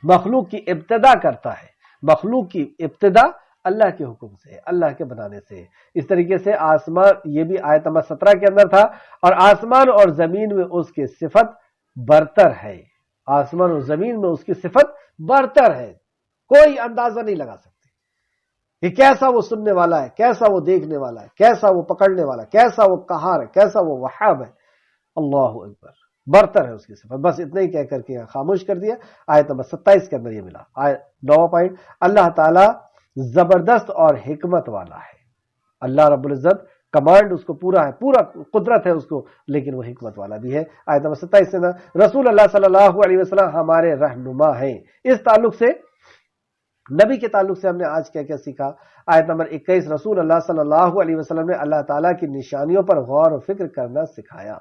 مخلوق کی ابتدا کرتا ہے، مخلوق کی ابتدا اللہ کے حکم سے، اللہ کے بنانے سے۔ اس طریقے سے آسمان، یہ بھی آیت نمبر 17 کے اندر تھا، اور آسمان اور زمین میں اس کی صفت برتر ہے، آسمان اور زمین میں اس کی صفت برتر ہے، کوئی اندازہ نہیں لگا سکتے کہ کیسا وہ سننے والا ہے، کیسا وہ دیکھنے والا ہے، کیسا وہ پکڑنے والا ہے، کیسا وہ قہار ہے، کیسا وہ وہاب ہے۔ اللہ اکبر، برتر ہے اس کی صفت۔ بس اتنا ہی کہہ کر کے خاموش کر دیا۔ آیت نمبر 27 کے اندر یہ ملا۔ نواں پوائنٹ، اللہ تعالیٰ زبردست اور حکمت والا ہے۔ اللہ رب العزت کمانڈ اس کو پورا ہے، پورا قدرت ہے اس کو، لیکن وہ حکمت والا بھی ہے۔ آیت نمبر 27 سے رسول اللہ صلی اللہ علیہ وسلم ہمارے رہنما ہیں۔ اس تعلق سے، نبی کے تعلق سے ہم نے آج کیا کیا سیکھا؟ آیت نمبر 21، رسول اللہ صلی اللہ علیہ وسلم نے اللہ تعالیٰ کی نشانیوں پر غور و فکر کرنا سکھایا۔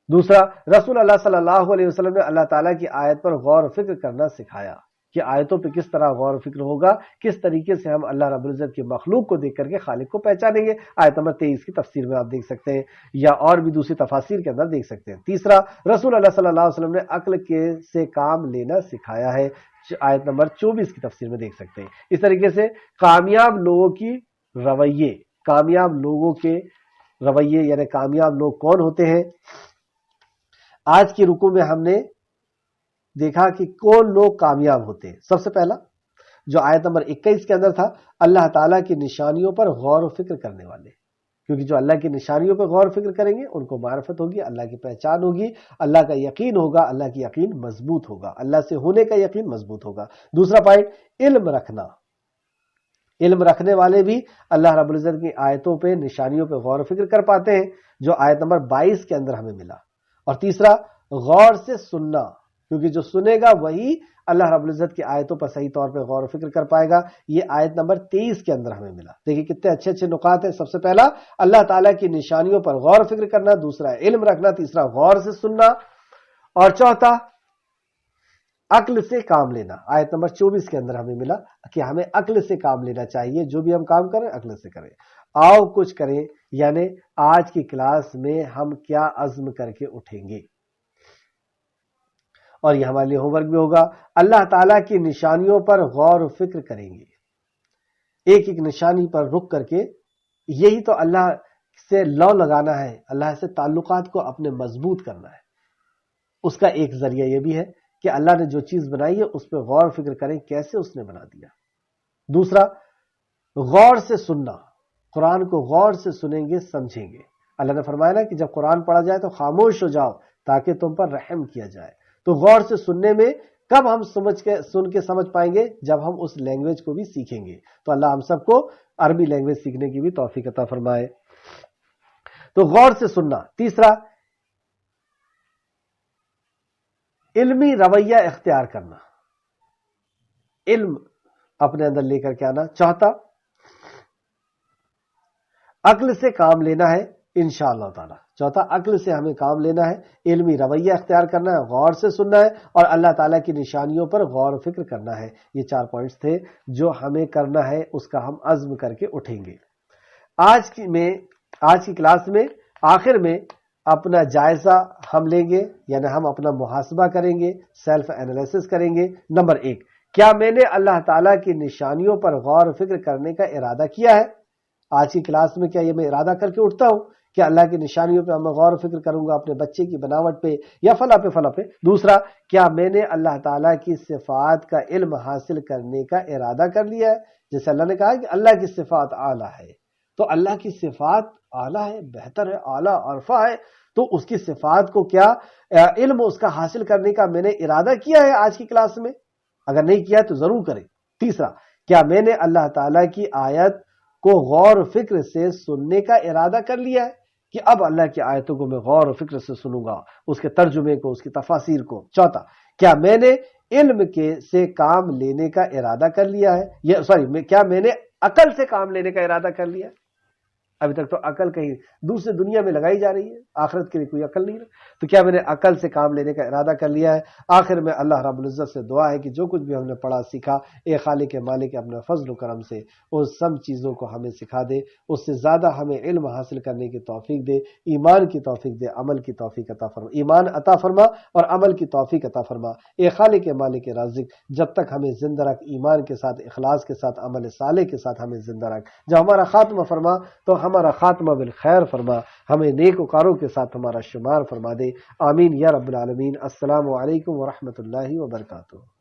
دوسرا، رسول اللہ صلی اللہ علیہ وسلم نے اللہ تعالیٰ کی آیت پر غور و فکر کرنا سکھایا کہ آیتوں پہ کس طرح غور و فکر ہوگا، کس طریقے سے ہم اللہ رب العزت کی مخلوق کو دیکھ کر کے خالق کو پہچانیں گے۔ آیت نمبر 23 کی تفسیر میں آپ دیکھ سکتے ہیں، یا اور بھی دوسری تفاسیر کے اندر دیکھ سکتے ہیں۔ تیسرا، رسول اللہ صلی اللہ علیہ وسلم نے عقل سے کام لینا سکھایا ہے، آیت نمبر 24 کی تفسیر میں دیکھ سکتے ہیں۔ اس طریقے سے کامیاب لوگوں کی رویے، کامیاب لوگوں کے رویے یعنی کامیاب لوگ کون ہوتے ہیں؟ آج کی رکوع میں ہم نے دیکھا کہ کون لوگ کامیاب ہوتے ہیں۔ سب سے پہلا جو آیت نمبر 21 کے اندر تھا، اللہ تعالیٰ کی نشانیوں پر غور و فکر کرنے والے، کیونکہ جو اللہ کی نشانیوں پر غور و فکر کریں گے ان کو معرفت ہوگی، اللہ کی پہچان ہوگی، اللہ کا یقین ہوگا، اللہ کی یقین مضبوط ہوگا، اللہ سے ہونے کا یقین مضبوط ہوگا۔ دوسرا پوائنٹ، علم رکھنا، علم رکھنے والے بھی اللہ رب العزت کی آیتوں پہ، نشانیوں پہ غور و فکر کر پاتے ہیں، جو آیت نمبر 22 کے اندر ہمیں ملا۔ اور تیسرا، غور سے سننا، کیونکہ جو سنے گا وہی اللہ رب العزت کی آیتوں پر صحیح طور پہ غور و فکر کر پائے گا۔ یہ آیت نمبر 23 کے اندر ہمیں ملا۔ دیکھیں کتنے اچھے اچھے نکات ہیں۔ سب سے پہلا اللہ تعالیٰ کی نشانیوں پر غور و فکر کرنا، دوسرا علم رکھنا، تیسرا غور سے سننا، اور چوتھا عقل سے کام لینا۔ آیت نمبر 24 کے اندر ہمیں ملا کہ ہمیں عقل سے کام لینا چاہیے، جو بھی ہم کام کریں عقل سے کریں۔ آؤ کچھ کریں، یعنی آج کی کلاس میں ہم کیا عزم کر کے اٹھیں گے، اور یہ ہمارے لیے ہوم ورک بھی ہوگا۔ اللہ تعالیٰ کی نشانیوں پر غور و فکر کریں گے، ایک ایک نشانی پر رک کر کے، یہی تو اللہ سے لو لگانا ہے، اللہ سے تعلقات کو اپنے مضبوط کرنا ہے۔ اس کا ایک ذریعہ یہ بھی ہے کہ اللہ نے جو چیز بنائی ہے اس پہ غور و فکر کریں، کیسے اس نے بنا دیا۔ دوسرا، غور سے سننا، قرآن کو غور سے سنیں گے، سمجھیں گے۔ اللہ نے فرمایا نا کہ جب قرآن پڑھا جائے تو خاموش ہو جاؤ تاکہ تم پر رحم کیا جائے۔ تو غور سے سننے میں کب ہم سن کے سمجھ پائیں گے؟ جب ہم اس لینگویج کو بھی سیکھیں گے۔ تو اللہ ہم سب کو عربی لینگویج سیکھنے کی بھی توفیق عطا فرمائے۔ تو غور سے سننا۔ تیسرا، علمی رویہ اختیار کرنا، علم اپنے اندر لے کر کے آنا۔ چوتھا، عقل سے کام لینا ہے انشاءاللہ تعالی۔ چوتھا، عقل سے ہمیں کام لینا ہے، علمی رویہ اختیار کرنا ہے، غور سے سننا ہے، اور اللہ تعالیٰ کی نشانیوں پر غور و فکر کرنا ہے۔ یہ 4 پوائنٹس تھے جو ہمیں کرنا ہے، اس کا ہم عزم کر کے اٹھیں گے۔ آج کی کلاس میں آخر میں اپنا جائزہ ہم لیں گے، یعنی ہم اپنا محاسبہ کریں گے، سیلف انالیسس کریں گے۔ نمبر 1، کیا میں نے اللہ تعالیٰ کی نشانیوں پر غور و فکر کرنے کا ارادہ کیا ہے؟ آج کی کلاس میں کیا یہ میں ارادہ کر کے اٹھتا ہوں کہ اللہ کی نشانیوں پہ میں غور و فکر کروں گا، اپنے بچے کی بناوٹ پہ یا فلاں پہ فلاں پہ؟ دوسرا، کیا میں نے اللہ تعالیٰ کی صفات کا علم حاصل کرنے کا ارادہ کر لیا ہے؟ جیسے اللہ نے کہا کہ اللہ کی صفات اعلیٰ ہے، تو اللہ کی صفات اعلیٰ ہے، بہتر ہے، اعلیٰ عرفہ ہے، تو اس کی صفات کو کیا علم اس کا حاصل کرنے کا میں نے ارادہ کیا ہے آج کی کلاس میں؟ اگر نہیں کیا تو ضرور کریں۔ تیسرا، کیا میں نے اللہ تعالیٰ کی آیت کو غور و فکر سے سننے کا ارادہ کر لیا ہے کہ اب اللہ کی آیتوں کو میں غور و فکر سے سنوں گا، اس کے ترجمے کو، اس کی تفاسیر کو؟ چوتھا، کیا میں نے علم کے سے کام لینے کا ارادہ کر لیا ہے؟ کیا میں نے عقل سے کام لینے کا ارادہ کر لیا ہے؟ ابھی تک تو عقل کہیں دوسری دنیا میں لگائی جا رہی ہے، آخرت کے لیے کوئی عقل نہیں ہے۔ تو کیا میں نے عقل سے کام لینے کا ارادہ کر لیا ہے؟ آخر میں اللہ رب العزت سے دعا ہے کہ جو کچھ بھی ہم نے پڑھا سیکھا، اے خالق مالک اپنے فضل و کرم سے اس سب چیزوں کو ہمیں سکھا دے، اس سے زیادہ ہمیں علم حاصل کرنے کی توفیق دے، ایمان کی توفیق دے، عمل کی توفیق عطا فرما، ایمان عطا فرما اور عمل کی توفیق عطا فرما۔ اے خالق مالک رازق، جب تک ہمیں زندہ رکھ، ایمان کے ساتھ، اخلاص کے ساتھ، عمل صالح کے ساتھ ہمیں زندہ رکھ۔ جب ہمارا خاتمہ فرما تو ہمارا خاتمہ بالخیر فرما، ہمیں نیک وکاروں کے ساتھ ہمارا شمار فرما دے۔ آمین یا رب العالمین۔ السلام علیکم ورحمۃ اللہ وبرکاتہ۔